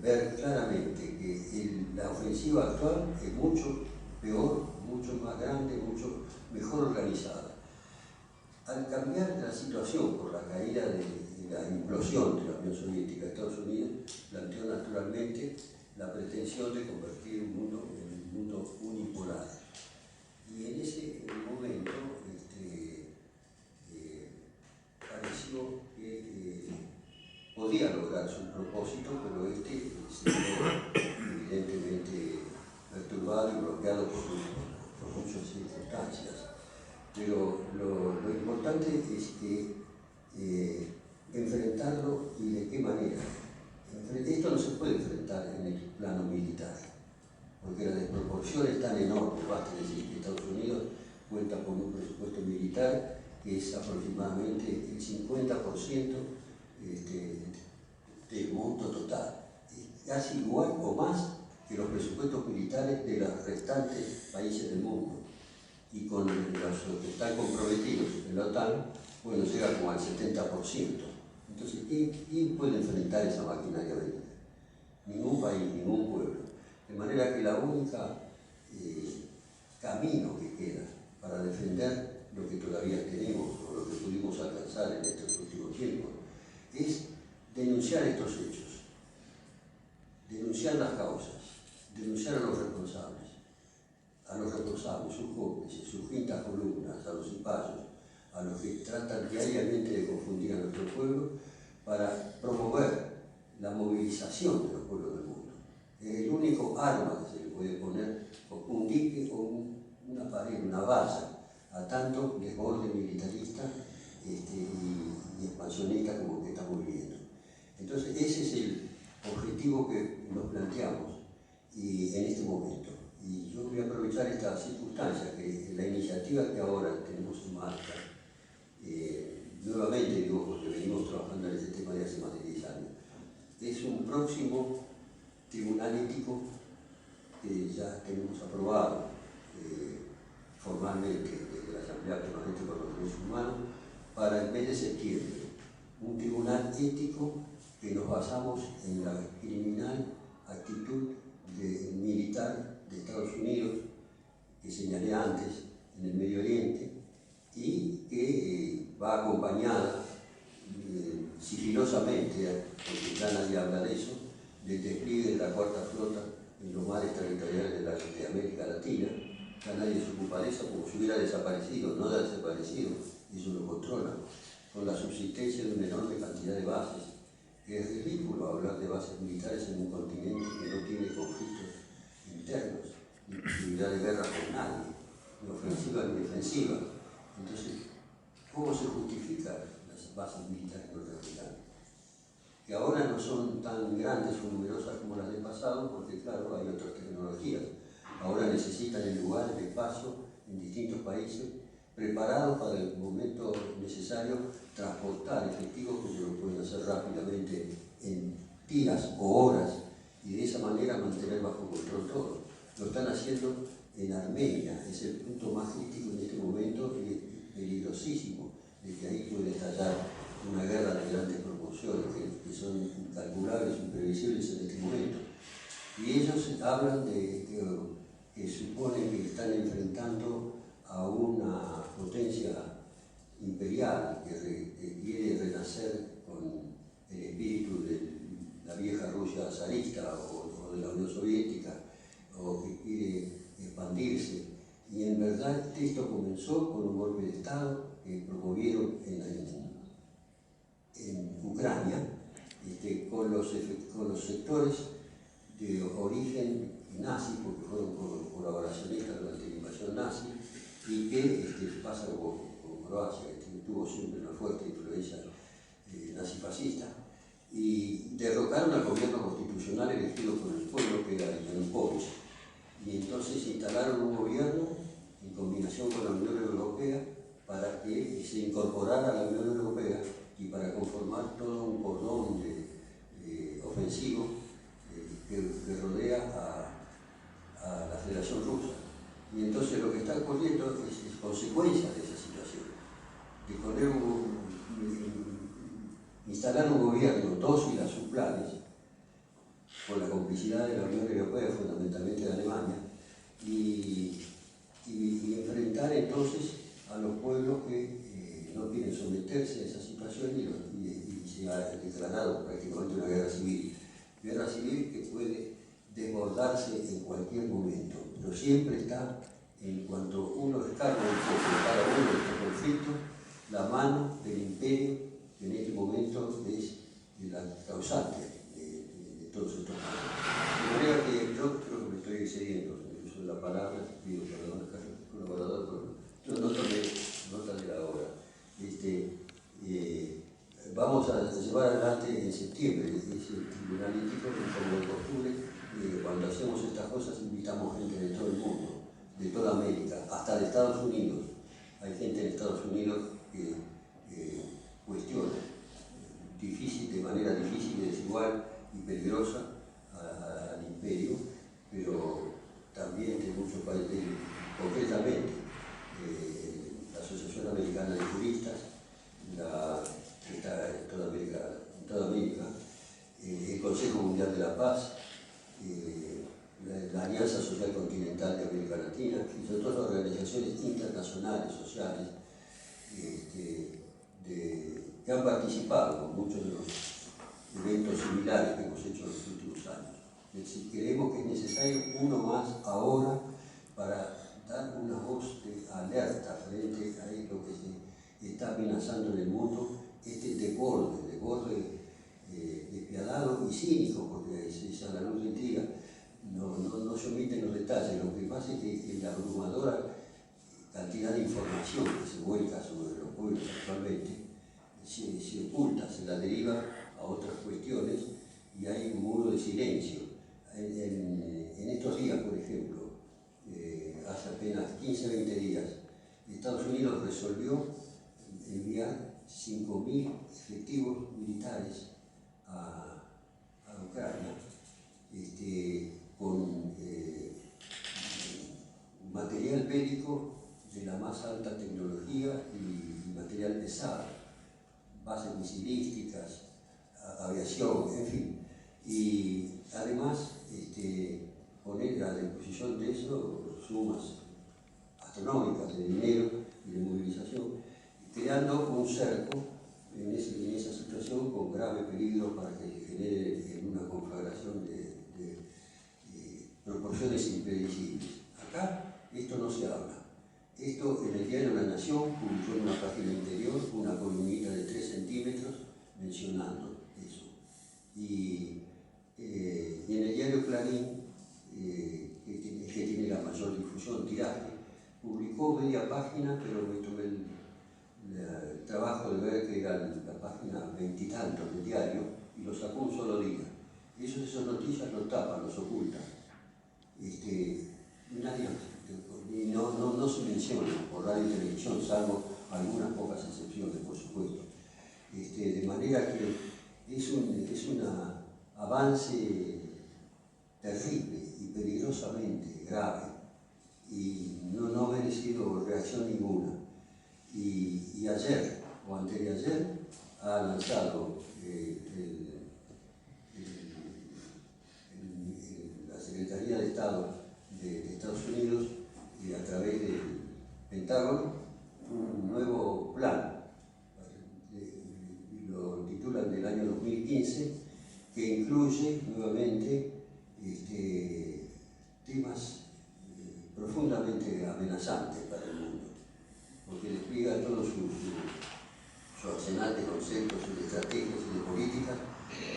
ver claramente que la ofensiva actual es mucho peor, mucho más grande, mucho mejor organizada. Al cambiar la situación por la caída de la implosión de la Unión Soviética, Estados Unidos planteó naturalmente la pretensión de convertir un mundo en un mundo unipolar. Y en ese momento pareció que podía lograr su propósito, pero se vio evidentemente perturbado y bloqueado por muchas circunstancias. Pero lo importante es que enfrentarlo y de qué manera. Esto no se puede enfrentar en el plano militar, porque la desproporción es tan enorme. Basta decir que Estados Unidos cuenta con un presupuesto militar que es aproximadamente el 50% del monto total, casi igual o más que los presupuestos militares de los restantes países del mundo. Y con los que están comprometidos en la OTAN, bueno, llega como al 70%. Entonces, ¿quién puede enfrentar esa maquinaria bélica? Ningún país, ningún pueblo. De manera que la única camino que queda para defender lo que todavía tenemos o lo que pudimos alcanzar en estos últimos tiempos es denunciar estos hechos, denunciar las causas, denunciar a los responsables, sus cómplices, sus quintas columnas, a los cipayos, a los que tratan diariamente de confundir a nuestro pueblo para promover la movilización de los pueblos del mundo. Es el único arma que se le puede poner, un dique o una pared, una valla, a tanto desborde militarista y expansionista como que estamos viviendo. Entonces ese es el objetivo que nos planteamos en este momento. Y yo voy a aprovechar esta circunstancia, que la iniciativa que ahora tenemos en marcha, nuevamente digo porque venimos trabajando en este tema de hace más de 10 años, es un próximo tribunal ético que ya tenemos aprobado formalmente desde la Asamblea Permanente por los Derechos Humanos para el mes de septiembre. Un tribunal ético que nos basamos en la criminal actitud militar de Estados Unidos, que señalé antes, en el Medio Oriente, y que va acompañada sigilosamente, porque ya nadie habla de eso, del despliegue de la Cuarta Flota en los mares territoriales de América Latina. Ya nadie se ocupa de eso, como si hubiera desaparecido, no ha desaparecido, ellos lo controlan, con la subsistencia de una enorme cantidad de bases. Es ridículo hablar de bases militares en un continente que no tiene conflictos internos, ni posibilidad de guerra con nadie, ni ofensiva ni defensiva. Entonces, ¿cómo se justifican las bases militares norteamericanas? Que ahora no son tan grandes o numerosas como las del pasado, porque claro, hay otras tecnologías. Ahora necesitan en lugares de paso en distintos países, preparados para el momento necesario, transportar efectivos que lo pueden hacer rápidamente en días o horas, y de esa manera mantener bajo control todo. Lo están haciendo en Armenia, es el punto más crítico en este momento y es peligrosísimo, de que ahí puede estallar una guerra de grandes proporciones, que son incalculables, imprevisibles en este momento. Y ellos hablan de que suponen que están enfrentando a una potencia imperial que quiere renacer con el espíritu de la vieja Rusia zarista o de la Unión Soviética, o que quiere expandirse. Y en verdad esto comenzó con un golpe de Estado que promovieron en Ucrania, con los sectores de origen nazi, porque fueron colaboracionistas durante la invasión nazi, y que pasa con Croacia, que tuvo siempre una fuerte influencia nazifascista, y derrocaron al gobierno constitucional elegido por el pueblo, que era Yanukovych, y entonces instalaron un gobierno en combinación con la Unión Europea para que se incorporara a la Unión Europea y para conformar todo un cordón ofensivo que rodea a la Federación Rusa. Y entonces lo que está ocurriendo es consecuencia de esa situación, de instalar un gobierno dócil a sus planes, con la complicidad de la Unión Europea, fundamentalmente de Alemania, y enfrentar entonces a los pueblos que no quieren someterse a esa situación y se ha declarado prácticamente una guerra civil que puede desbordarse en cualquier momento, pero siempre está, en cuanto uno descarga un poco de cada uno de estos conflictos, la mano del imperio, que en este momento es la causante de todos estos problemas. De manera que yo creo que me estoy excediendo en el uso de la palabra, pido perdón al colaborador, pero yo no tomé nota de la hora. Vamos a llevar adelante en septiembre ese tribunal ético, como de costumbre, cuando hacemos estas cosas invitamos gente de todo el mundo, de toda América, hasta de Estados Unidos. Hay gente en Estados Unidos que cuestiona de manera difícil y desigual y peligrosa al imperio, pero también de muchos países, concretamente la Asociación Americana de Juristas, que está en toda América, el Consejo Mundial de la Paz, la Alianza Social Continental de América Latina, y son todas organizaciones internacionales, sociales, que han participado en muchos de los eventos similares que hemos hecho en los últimos años. Es decir, creemos que es necesario uno más ahora para dar una voz de alerta frente a esto que se está amenazando en el mundo, este desborde despiadado y cínico, porque es a la luz del día, no se omiten los detalles. Lo que pasa es que la abrumadora cantidad de información que se vuelca sobre los pueblos actualmente se oculta, se la deriva a otras cuestiones y hay un muro de silencio. En estos días, por ejemplo, hace apenas 15-20 días, Estados Unidos resolvió enviar 5.000 efectivos militares a Ucrania con material bélico de la más alta tecnología y material pesado, bases misilísticas, aviación, en fin. Y además poner a disposición de eso sumas astronómicas de dinero y de movilización, creando un cerco en esa situación con grave peligro para que se genere una conflagración de proporciones impredecibles. Acá esto no se habla. Esto en el diario La Nación publicó en una página interior una columnita de 3 centímetros mencionando eso. Y en el diario Clarín, que tiene la mayor difusión, tiraje, publicó media página, pero me tomé el trabajo de ver que era la página 20 y tantos del diario y lo sacó un solo día. Esas noticias los tapan, los ocultan. Nadie, y no se menciona por radio y televisión, salvo algunas pocas excepciones, por supuesto. De manera que es un avance terrible y peligrosamente grave y no ha merecido reacción ninguna. Y ayer o antes de ayer ha lanzado la Secretaría de Estado de Estados Unidos a través del Pentágono un nuevo plan, lo titulan del año 2015, que incluye nuevamente temas profundamente amenazantes para el mundo, porque despliega todo su arsenal de conceptos y de estrategias y de políticas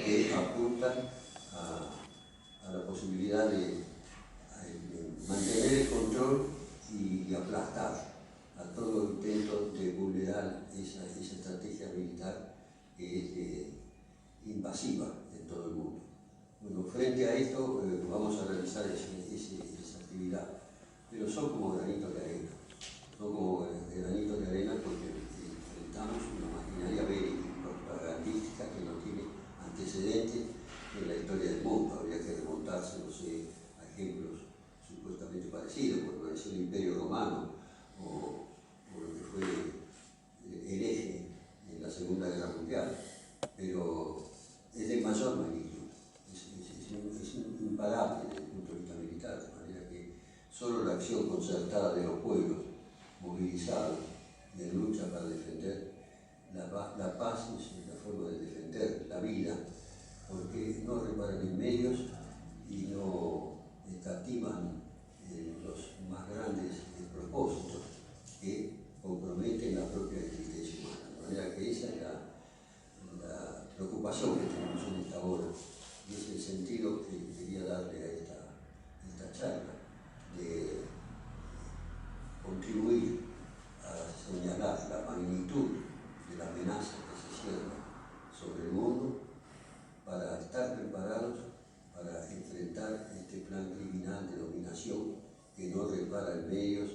que apuntan a la posibilidad de mantener el control y aplastar a todo intento de vulnerar esa estrategia militar que es invasiva en todo el mundo. Bueno, frente a esto vamos a realizar esa actividad, pero son como granitos de arena. Son como granitos de arena porque enfrentamos una maquinaria bélica propagandística que no tiene antecedentes en la historia del mundo. Habría que remontarse, no sé, a ejemplos supuestamente parecidos, como puede ser el Imperio Romano o lo que fue el eje en la Segunda Guerra Mundial, pero es de mayor magnitud, es imparable desde el punto de vista militar, de manera que solo la acción concertada de los pueblos movilizados en lucha para defender la paz es la forma de defender la vida, porque no reparan en medios y no escatiman los más grandes propósitos que comprometen la propia existencia humana. De manera que esa es la preocupación que tenemos en esta hora y es el sentido que quería darle a esta charla, de contribuir a señalar la magnitud de la amenaza que se cierra sobre el mundo para estar preparados para enfrentar este plan criminal de dominación que no repara en medios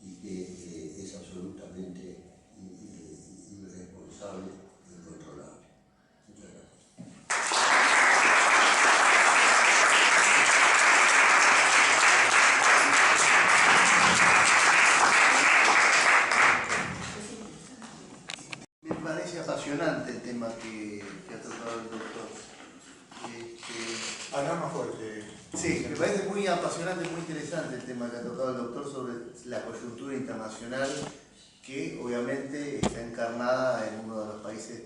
y que es absolutamente irresponsable e incontrolable. Muchas gracias. Me parece apasionante el tema que ha tratado el doctor. Habla más fuerte. Sí, me parece muy apasionante, muy interesante el tema que ha tocado el doctor sobre la coyuntura internacional que obviamente está encarnada en uno de los países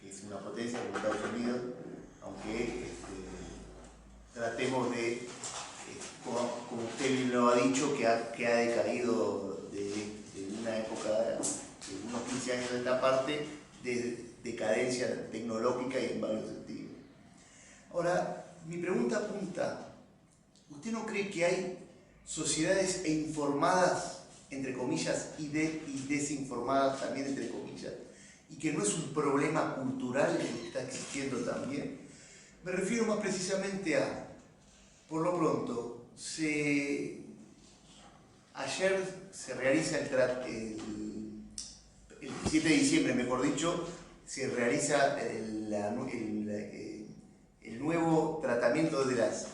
que es una potencia como Estados Unidos, aunque tratemos de, como usted bien lo ha dicho, que ha decaído de una época, de unos 15 años de esta parte, de decadencia tecnológica y en varios sentidos. Ahora, mi pregunta apunta, ¿usted no cree que hay sociedades informadas, entre comillas, y desinformadas también, entre comillas, y que no es un problema cultural el que está existiendo también? Me refiero más precisamente a, por lo pronto, ayer se realiza el 7 de diciembre, mejor dicho, se realiza el nuevo tratamiento de las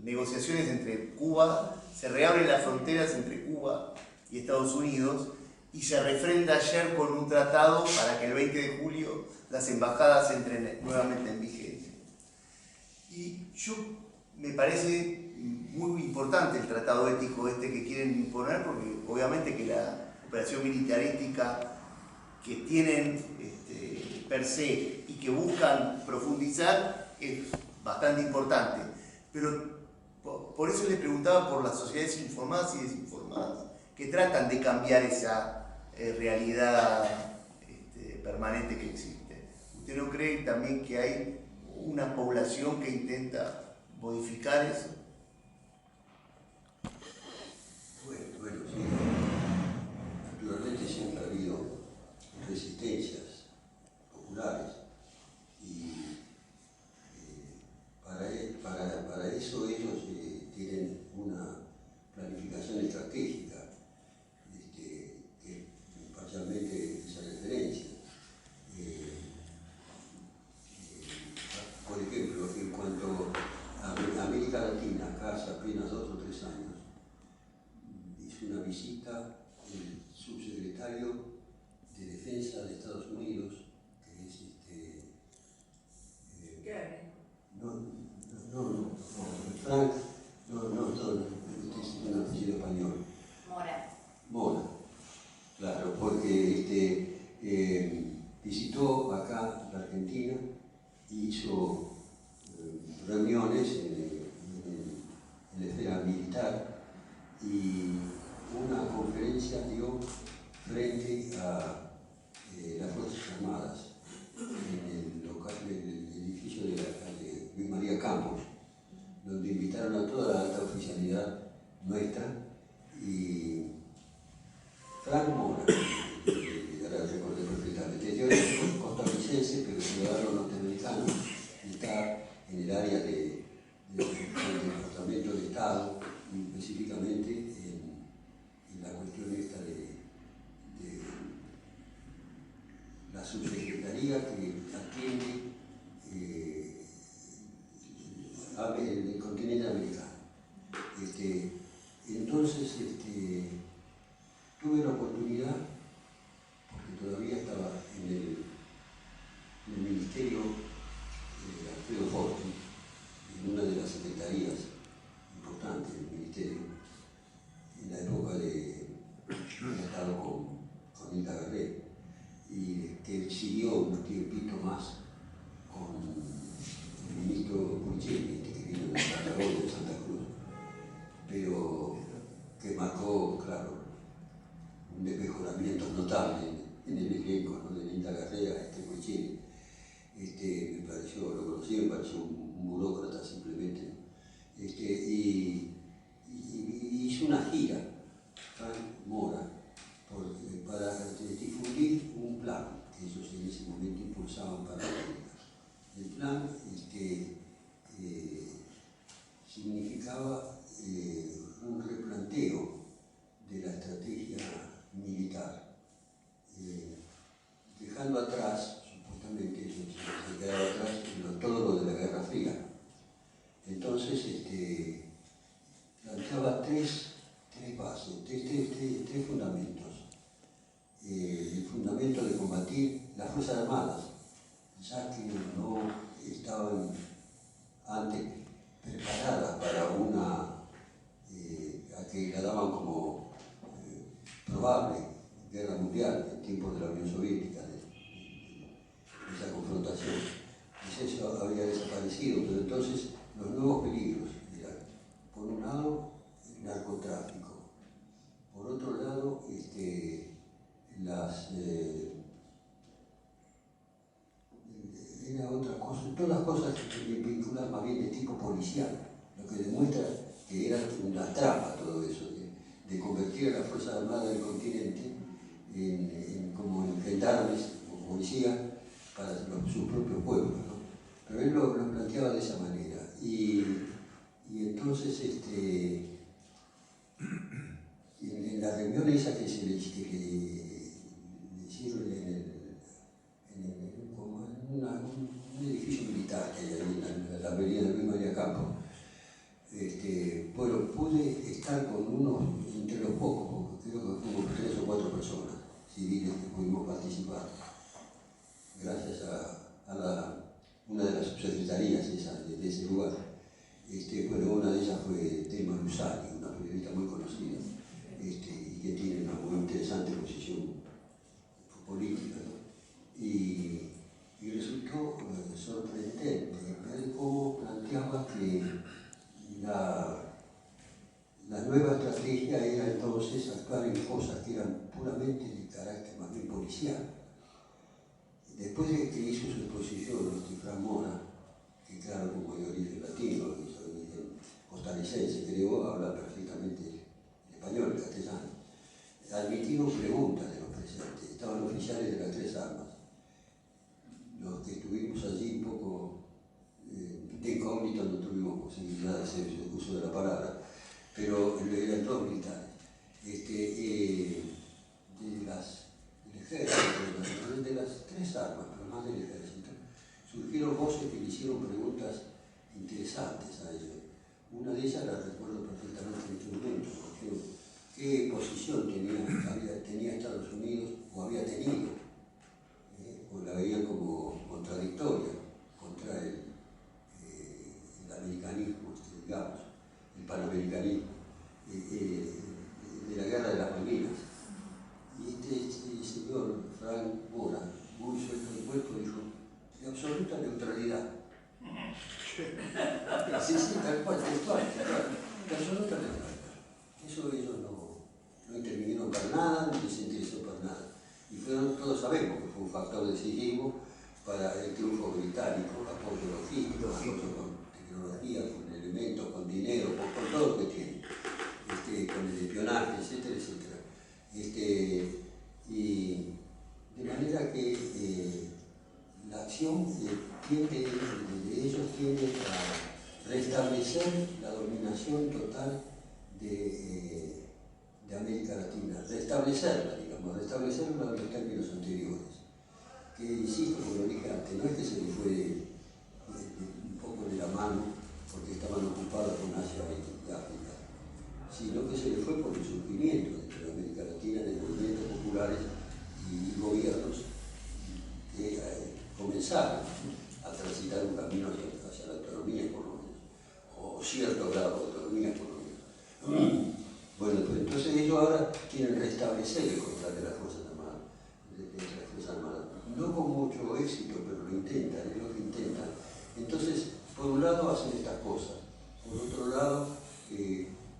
negociaciones entre Cuba, se reabren las fronteras entre Cuba y Estados Unidos y se refrenda ayer con un tratado para que el 20 de julio las embajadas entren nuevamente en vigencia. Y me parece muy importante el tratado ético que quieren imponer, porque obviamente que la operación militarística que tienen per se y que buscan profundizar es bastante importante, pero Por eso le preguntaba por las sociedades informadas y desinformadas, que tratan de cambiar esa realidad permanente que existe. ¿Usted no cree también que hay una población que intenta modificar eso? Bueno, sí. Naturalmente siempre ha habido resistencias populares y para eso ellos tienen una planificación estratégica que parcialmente esa referencia. Por ejemplo, en cuanto a América Latina, acá hace apenas 2 o 3 años, hizo una visita el subsecretario de Defensa de Estados Unidos, que es Frank, este es un apellido español. Mora, claro, porque visitó acá la Argentina y hizo reuniones en la esfera militar y una conferencia dio frente a las Fuerzas Armadas en el local del edificio de la calle Luis María Campos, donde invitaron a toda la alta oficialidad nuestra y Frank Mora, ahora recordé perfectamente, yo soy costarricense pero ciudadano norteamericano y está en el área del Departamento de Estado y específicamente en la cuestión esta de la subsecretaría que atiende el continente americano. Entonces tuve la oportunidad, porque todavía estaba en el ministerio Alfredo Forti, en una de las secretarías importantes del ministerio, en la época de Estado con Inca Garré, y que siguió un tiempito más con el ministro Puchelli, que vino de Santa Cruz, pero que marcó, claro, un desmejoramiento notable en el elenco, ¿no? De Inca Garré a Puchelli. Me pareció, lo conocí, me pareció un burócrata simplemente, ¿no? Y hizo una gira, Frank Mora, para difundir un plan que ellos en ese momento impulsaban para América. El plan significaba un replanteo de la estrategia militar, dejando atrás, supuestamente, se quedaba atrás todo lo de la Guerra Fría. Entonces, planteaba tres bases, tres fundamentos. El fundamento de combatir las Fuerzas Armadas, ya que no estaban antes preparadas para a que la daban como probable guerra mundial en tiempos de la Unión Soviética, de esa confrontación. Pues eso había desaparecido, pero entonces los nuevos peligros eran, por un lado, el narcotráfico, por otro lado, era otra cosa, todas las cosas que vinculan más bien de tipo policial, lo que demuestra que era una trampa todo eso, de convertir a las Fuerzas Armadas del continente como en gendarmes o policía para sus propios pueblos, ¿no? Pero él lo planteaba de esa manera. Y entonces, en la reunión esa que le hicieron un edificio militar que hay ahí en la avenida de Luis María Campos, bueno, pude estar con unos, entre los pocos, porque creo que fuimos 3 o 4 personas civiles que pudimos participar, gracias a una de las subsecretarías de ese lugar. Bueno, una de ellas fue Telma Lusani, una periodista muy conocida, y que tiene una muy interesante posición política, ¿no? Y resultó sorprendente ver cómo planteaba que la policial. Después de que hizo su exposición, Fran Mora, que claro, como de origen latino, que es de origen costarricense, creo, habla perfectamente el español, el castellano, admitieron preguntas de los presentes. Estaban oficiales de las 3 armas. Los que estuvimos allí un poco de incógnito no tuvimos posibilidad de hacer el uso de la palabra, pero eran todos militares. Del ejército, de las 3 armas, pero más del ejército, surgieron voces que le hicieron preguntas interesantes a ellos. Una de ellas la recuerdo perfectamente en este momento, porque qué posición tenía Estados Unidos o había tenido, o la veían como contradictoria contra el americanismo, digamos, el panamericanismo, de la guerra de las Malvinas. Y el señor Frank Mora, muy suelto de cuerpo, dijo, de absoluta neutralidad. Sí, tal cual, de absoluta neutralidad. Eso ellos no intervinieron para nada, ni les interesó para nada. Y todos sabemos que fue un factor decisivo para el triunfo británico, apoyo logístico, apoyo con tecnología, con elementos, con dinero, con todo lo que tiene, con el espionaje, etcétera, etcétera. Y de manera que la acción de ellos tiende a restablecer la dominación total de América Latina, restablecerla en los términos anteriores. Que insisto, como lo dije antes, no es que se le fue un poco de la mano porque estaban ocupados con Asia y África, sino que se le fue por el surgimiento de América Latina de movimientos populares y gobiernos que comenzaron a transitar un camino hacia la autonomía, por lo menos, o cierto grado de autonomía, por lo menos. Bueno, pues entonces ellos ahora quieren restablecer el control de las Fuerzas Armadas, no con mucho éxito, pero lo intentan, es lo que intentan. Entonces, por un lado hacen estas cosas, por otro lado,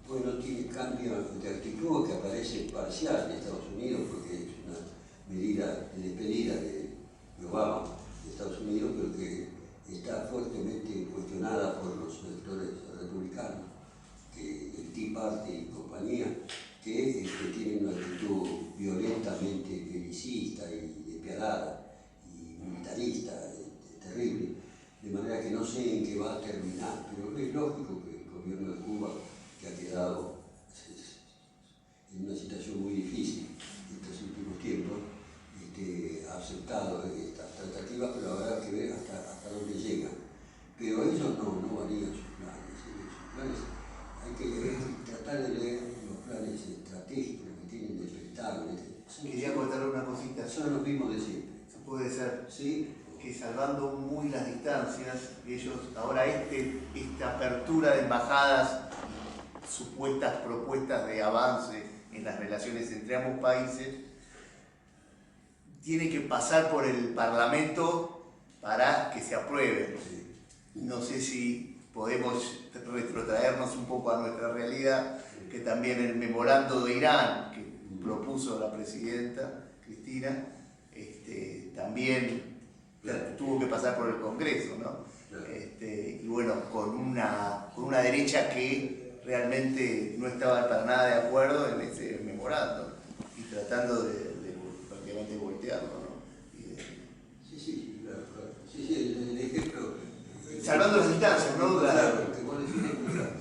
bueno, tiene cambio de actitud que aparece parcial en Estados Unidos, porque es una medida de despedida de Obama de Estados Unidos, pero que está fuertemente cuestionada por los sectores republicanos, que el Tea Party y compañía, que tienen una actitud violentamente belicista y despiadada y militarista, terrible, de manera que no sé en qué va a terminar, pero es lógico que el gobierno de Cuba, que ha quedado en una situación muy difícil en estos últimos tiempos, ha aceptado estas tratativas, pero habrá que ver hasta dónde llegan. Pero ellos no varían sus planes. Hay que tratar de leer los planes estratégicos que tienen de Pentágono. Quería contar una cosita. Son los mismos de siempre. Puede ser, ¿sí? Que salvando muy las distancias, ellos ahora esta apertura de embajadas, supuestas propuestas de avance en las relaciones entre ambos países, tiene que pasar por el Parlamento para que se aprueben. No sé si podemos retrotraernos un poco a nuestra realidad, que también el memorando de Irán que propuso la presidenta Cristina, también tuvo que pasar por el Congreso, ¿no? Y bueno, con una derecha que realmente no estaba para nada de acuerdo en ese memorando y tratando de prácticamente voltearlo, ¿no? Sí, claro. Sí, el ejemplo. Salvando las distancias, ¿no? Claro, lo que vos decís es muy claro.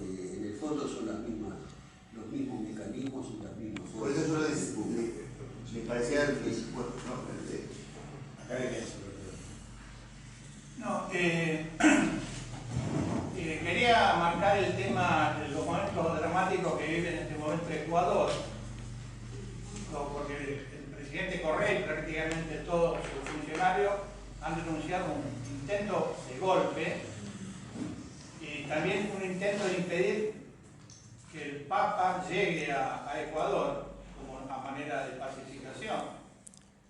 En el fondo son los mismos mecanismos y las mismas fuerzas. Por eso yo me parecía difícil, bueno, ¿no? Acá hay eso. No, quería marcar el tema de los momentos dramáticos que vive en este momento Ecuador, porque el presidente Correa y prácticamente todos sus funcionarios han denunciado un intento de golpe y también un intento de impedir que el Papa llegue a Ecuador como a manera de pacificación.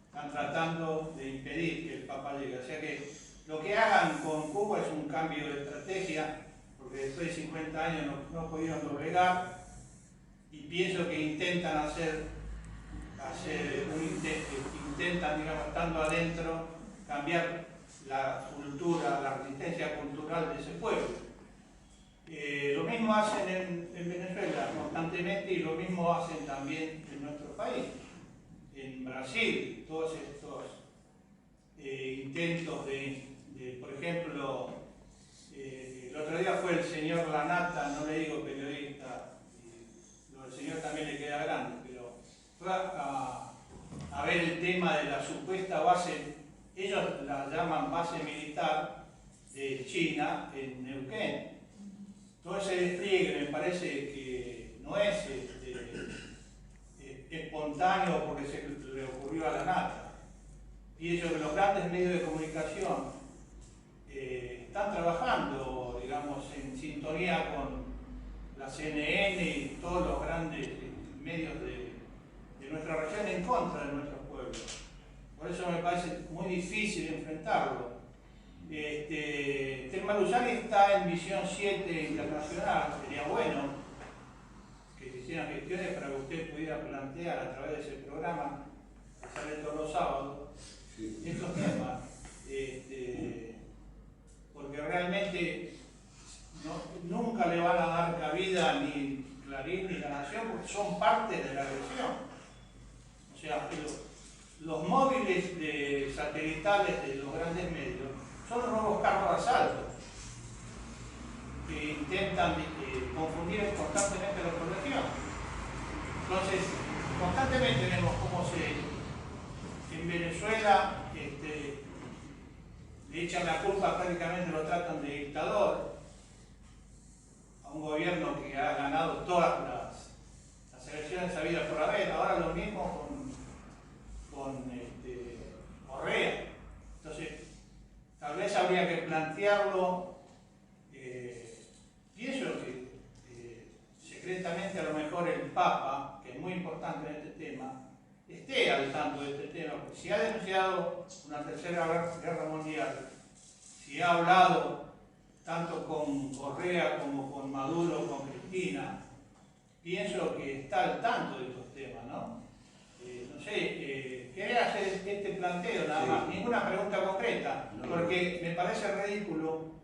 Están tratando de impedir que el Papa llegue. O sea que lo que hagan con Cuba es un cambio de estrategia, porque después de 50 años no pudieron doblegar y pienso que intentan hacer intentan, digamos, estando adentro, cambiar la cultura, la resistencia cultural de ese pueblo. Lo mismo hacen en Venezuela constantemente y lo mismo hacen también en nuestro país. En Brasil, todos estos intentos de, por ejemplo, el otro día fue el señor Lanata, no le digo periodista, lo del señor también le queda grande, pero fue a ver el tema de la supuesta base, ellos la llaman base militar de China en Neuquén. Todo ese despliegue me parece que no es espontáneo porque se le ocurrió a la nata. Pienso que los grandes medios de comunicación están trabajando, digamos, en sintonía con la CNN y todos los grandes medios de nuestra región en contra de nuestros pueblos. Por eso me parece muy difícil enfrentarlo. Thelma Luzani está en Visión 7 Internacional. Sería bueno que se hicieran gestiones para que usted pudiera plantear a través de ese programa que sale todos los sábados estos temas, porque realmente nunca le van a dar cabida ni Clarín ni La Nación porque son parte de la agresión. O sea, los móviles satelitales de los grandes medios son robos carros de asalto que intentan confundir constantemente la población. Entonces, constantemente vemos cómo en Venezuela le echan la culpa, prácticamente lo tratan de dictador a un gobierno que ha ganado todas las elecciones habidas por haber. Ahora lo mismo con Correa. Entonces, tal vez habría que plantearlo, pienso que secretamente a lo mejor el Papa, que es muy importante en este tema, esté al tanto de este tema, porque si ha denunciado una tercera guerra mundial, si ha hablado tanto con Correa como con Maduro, con Cristina, pienso que está al tanto de estos temas, ¿no? No sé, quería hacer este planteo nada más, ninguna pregunta concreta, porque me parece ridículo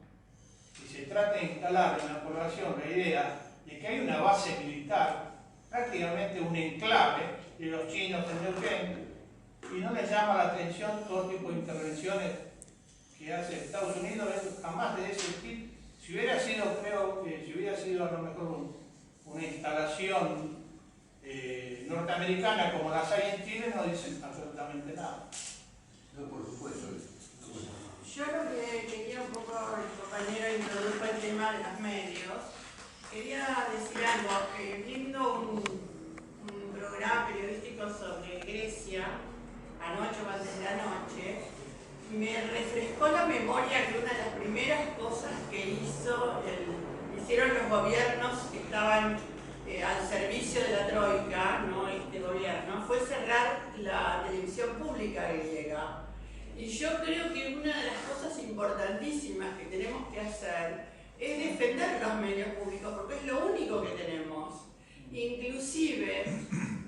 que se trate de instalar en la población la idea de que hay una base militar, prácticamente un enclave de los chinos en Neuquén, y no les llama la atención todo tipo de intervenciones que hace Estados Unidos, jamás de ese tipo. Si hubiera sido, creo que si hubiera sido a lo mejor una instalación norteamericana como las hay en Chile, no dicen absolutamente nada. No, por supuesto. Yo lo que quería un poco, el compañero introdujo el tema de los medios. Quería decir algo, viendo un programa periodístico sobre Grecia, anoche o antes de anoche, me refrescó la memoria que una de las primeras cosas que hicieron los gobiernos que estaban al servicio de la Troika, ¿no? Este gobierno, fue cerrar la televisión pública griega. Y yo creo que una de las cosas importantísimas que tenemos que hacer es defender los medios públicos, porque es lo único que tenemos. Inclusive,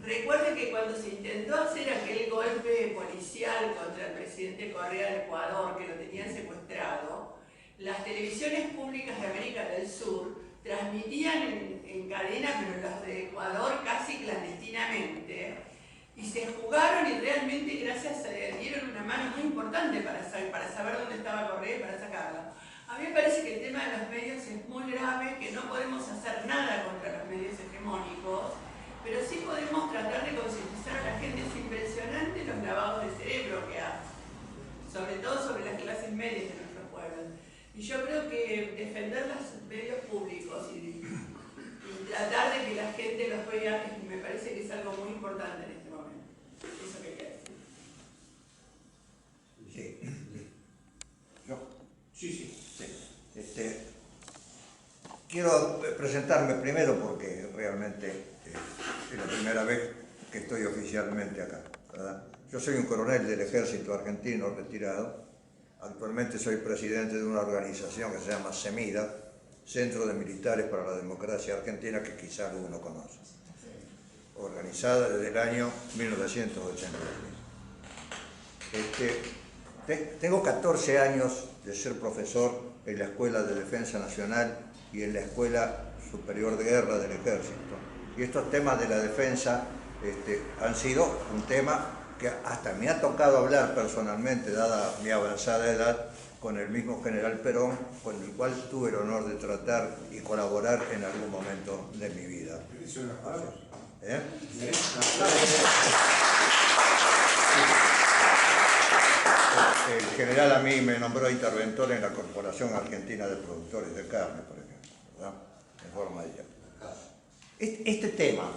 recuerden que cuando se intentó hacer aquel golpe policial contra el presidente Correa de Ecuador, que lo tenían secuestrado, las televisiones públicas de América del Sur transmitían en cadena, pero los de Ecuador casi clandestinamente, y se jugaron y realmente gracias a dieron una mano muy importante para saber dónde estaba Correa y para sacarla. A mí me parece que el tema de los medios es muy grave, que no podemos hacer nada contra los medios hegemónicos, pero sí podemos tratar de concientizar a la gente. Es impresionante los lavados de cerebro que hacen, sobre todo sobre las clases medias de nuestros pueblos. Y yo creo que defender los medios públicos y tratar de que la gente los vea, me parece que es algo muy importante en este momento. Eso quería decir. Sí. ¿Yo? Sí. Quiero presentarme primero porque realmente es la primera vez que estoy oficialmente acá, ¿verdad? Yo soy un coronel del ejército argentino retirado. Actualmente soy presidente de una organización que se llama CEMIDA, Centro de Militares para la Democracia Argentina, que quizá alguno conoce. Organizada desde el año 1983. Tengo 14 años de ser profesor en la Escuela de Defensa Nacional y en la Escuela Superior de Guerra del Ejército. Y estos temas de la defensa han sido un tema que hasta me ha tocado hablar personalmente, dada mi avanzada edad, con el mismo general Perón, con el cual tuve el honor de tratar y colaborar en algún momento de mi vida. ¿Eh? El general a mí me nombró interventor en la Corporación Argentina de Productores de Carne, por ejemplo, ¿verdad? En forma directa. Este tema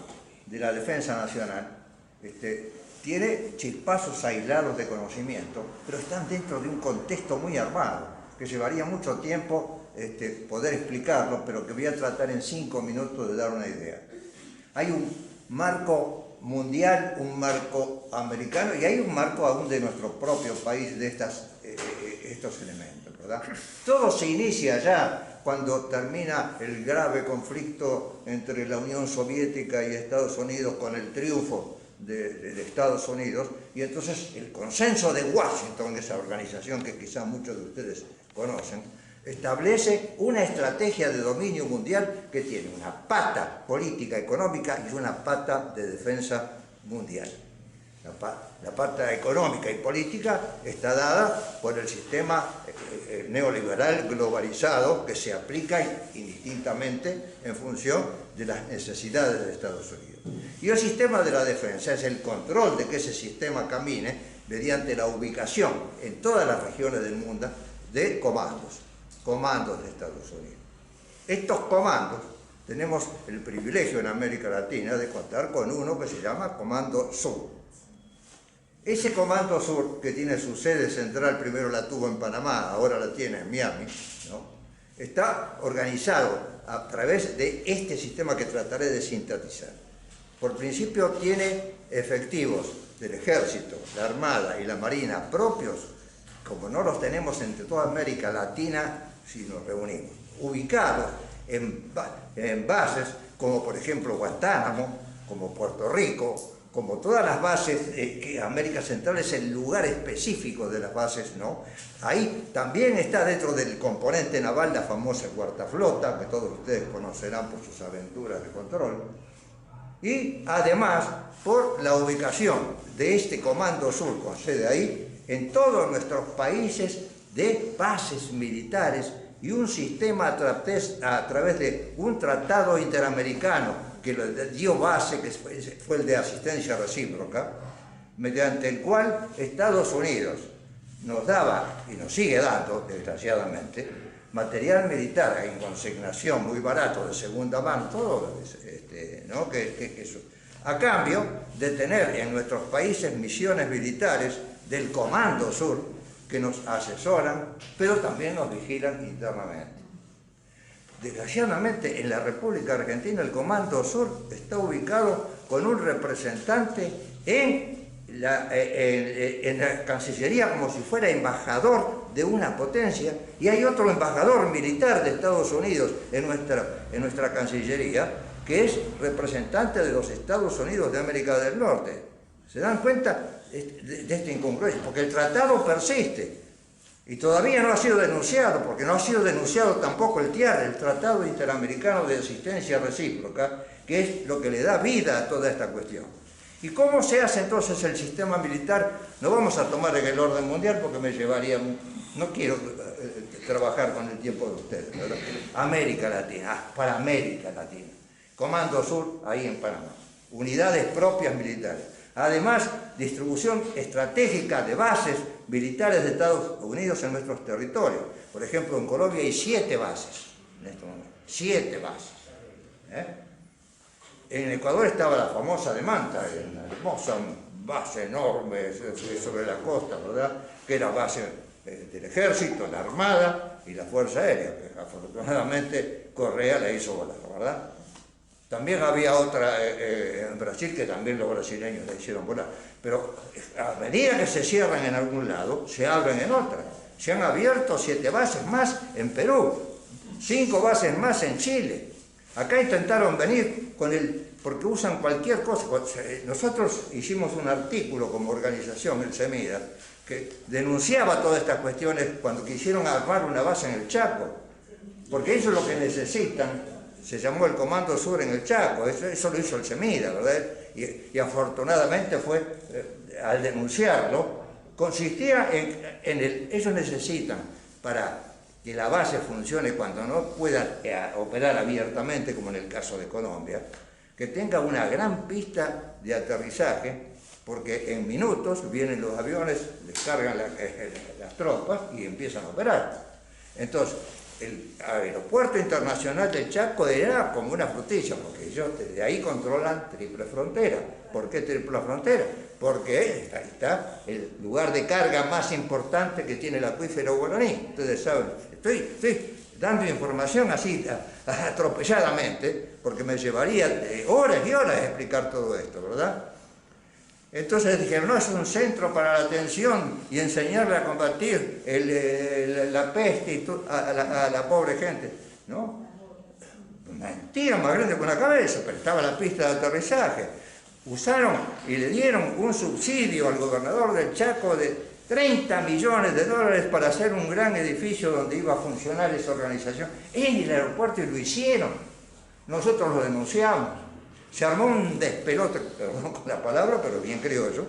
de la defensa nacional tiene chispazos aislados de conocimiento, pero están dentro de un contexto muy armado, que llevaría mucho tiempo poder explicarlo, pero que voy a tratar en 5 minutos de dar una idea. Hay un marco mundial, un marco americano y hay un marco aún de nuestro propio país de estos elementos, ¿verdad? Todo se inicia ya cuando termina el grave conflicto entre la Unión Soviética y Estados Unidos con el triunfo de Estados Unidos, y entonces el consenso de Washington, esa organización que quizás muchos de ustedes conocen, establece una estrategia de dominio mundial que tiene una pata política económica y una pata de defensa mundial. La pata económica y política está dada por el sistema neoliberal globalizado que se aplica indistintamente en función de las necesidades de Estados Unidos. Y el sistema de la defensa es el control de que ese sistema camine mediante la ubicación en todas las regiones del mundo de comandos de Estados Unidos. Estos comandos, tenemos el privilegio en América Latina de contar con uno que se llama Comando Sur. Ese Comando Sur, que tiene su sede central, primero la tuvo en Panamá, ahora la tiene en Miami, ¿no? Está organizado a través de este sistema que trataré de sintetizar. Por principio tiene efectivos del Ejército, la Armada y la Marina propios, como no los tenemos entre toda América Latina si nos reunimos, ubicados en bases como por ejemplo Guantánamo, como Puerto Rico, como todas las bases, que América Central es el lugar específico de las bases, ¿no? Ahí también está dentro del componente naval la famosa Cuarta Flota, que todos ustedes conocerán por sus aventuras de control, y además por la ubicación de este Comando Sur, con sede ahí, en todos nuestros países de bases militares y un sistema a través de un tratado interamericano que dio base, que fue el de asistencia recíproca, mediante el cual Estados Unidos nos daba, y nos sigue dando, desgraciadamente, material militar en consignación muy barato, de segunda mano, todo, ¿no? Eso. A cambio de tener en nuestros países misiones militares del Comando Sur, que nos asesoran, pero también nos vigilan internamente. Desgraciadamente, en la República Argentina el Comando Sur está ubicado con un representante en la Cancillería como si fuera embajador de una potencia, y hay otro embajador militar de Estados Unidos en nuestra Cancillería, que es representante de los Estados Unidos de América del Norte. ¿Se dan cuenta de esta incongruencia? Porque el tratado persiste. Y todavía no ha sido denunciado, porque no ha sido denunciado tampoco el TIAR, el Tratado Interamericano de Asistencia Recíproca, que es lo que le da vida a toda esta cuestión. ¿Y cómo se hace entonces el sistema militar? No vamos a tomar en el orden mundial porque me llevaría... No quiero trabajar con el tiempo de ustedes, ¿verdad? América Latina, para América Latina. Comando Sur, ahí en Panamá. Unidades propias militares. Además, distribución estratégica de bases militares de Estados Unidos en nuestros territorios. Por ejemplo, en Colombia hay 7 bases en este momento. 7 bases. En Ecuador estaba la famosa de Manta, una hermosa base enorme sobre la costa, ¿verdad? Que era base del Ejército, la Armada y la Fuerza Aérea, que afortunadamente Correa la hizo volar, ¿verdad? También había otra en Brasil, que también los brasileños la hicieron volar. Pero a medida que se cierran en algún lado, se abren en otra. Se han abierto 7 bases más en Perú, 5 bases más en Chile. Acá intentaron venir con el porque usan cualquier cosa. Nosotros hicimos un artículo como organización, el CEMIDA, que denunciaba todas estas cuestiones cuando quisieron armar una base en el Chaco, porque eso es lo que necesitan. Se llamó el Comando Sur en el Chaco, eso lo hizo el CEMIDA, ¿verdad? Y afortunadamente fue, al denunciarlo, consistía en ellos necesitan, para que la base funcione cuando no puedan operar abiertamente, como en el caso de Colombia, que tenga una gran pista de aterrizaje, porque en minutos vienen los aviones, descargan las tropas y empiezan a operar. Entonces, el aeropuerto internacional del Chaco era como una frutilla, porque ellos desde ahí controlan triple frontera. ¿Por qué triple frontera? Porque ahí está el lugar de carga más importante que tiene el acuífero guaraní. Ustedes saben, estoy dando información así atropelladamente, porque me llevaría horas y horas explicar todo esto, ¿verdad? Entonces dijeron, no, es un centro para la atención y enseñarle a combatir la peste y a la pobre gente, ¿no? Mentira más grande que una cabeza, pero estaba la pista de aterrizaje. Usaron y le dieron un subsidio al gobernador del Chaco de 30 millones de dólares para hacer un gran edificio donde iba a funcionar esa organización en el aeropuerto, y lo hicieron. Nosotros lo denunciamos. Se armó un despelote, perdón con la palabra, pero bien criollo,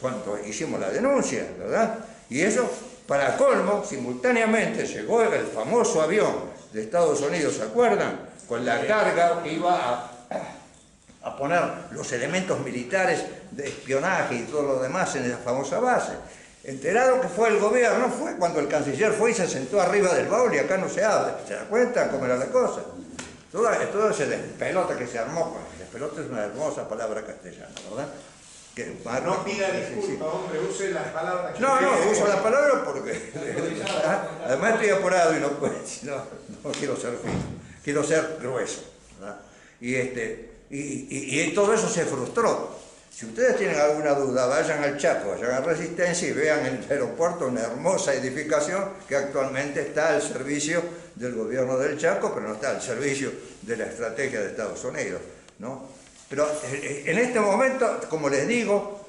cuando hicimos la denuncia, ¿verdad? Y eso, para colmo, simultáneamente llegó el famoso avión de Estados Unidos, ¿se acuerdan? Con la carga que iba a poner los elementos militares de espionaje y todo lo demás en esa famosa base. Enterado que fue el gobierno, fue cuando el canciller fue y se sentó arriba del baúl, y acá no se habla. ¿Se da cuenta cómo era la cosa? Todo ese despelote que se armó, despelote es una hermosa palabra castellana, ¿verdad? No pida disculpas, hombre, use las palabras que No, uso la palabra porque además estoy apurado y no quiero ser fino, quiero ser grueso, ¿verdad? Y todo eso se frustró. Si ustedes tienen alguna duda, vayan al Chaco, vayan a Resistencia y vean en el aeropuerto una hermosa edificación que actualmente está al servicio del gobierno del Chaco, pero no está al servicio de la estrategia de Estados Unidos, ¿no? Pero en este momento, como les digo,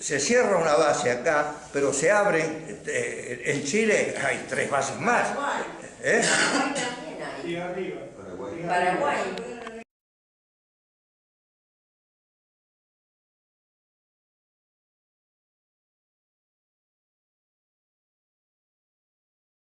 se cierra una base acá, pero se abren, en Chile hay 3 bases más. Paraguay. Paraguay también hay. Y arriba. Paraguay. Paraguay.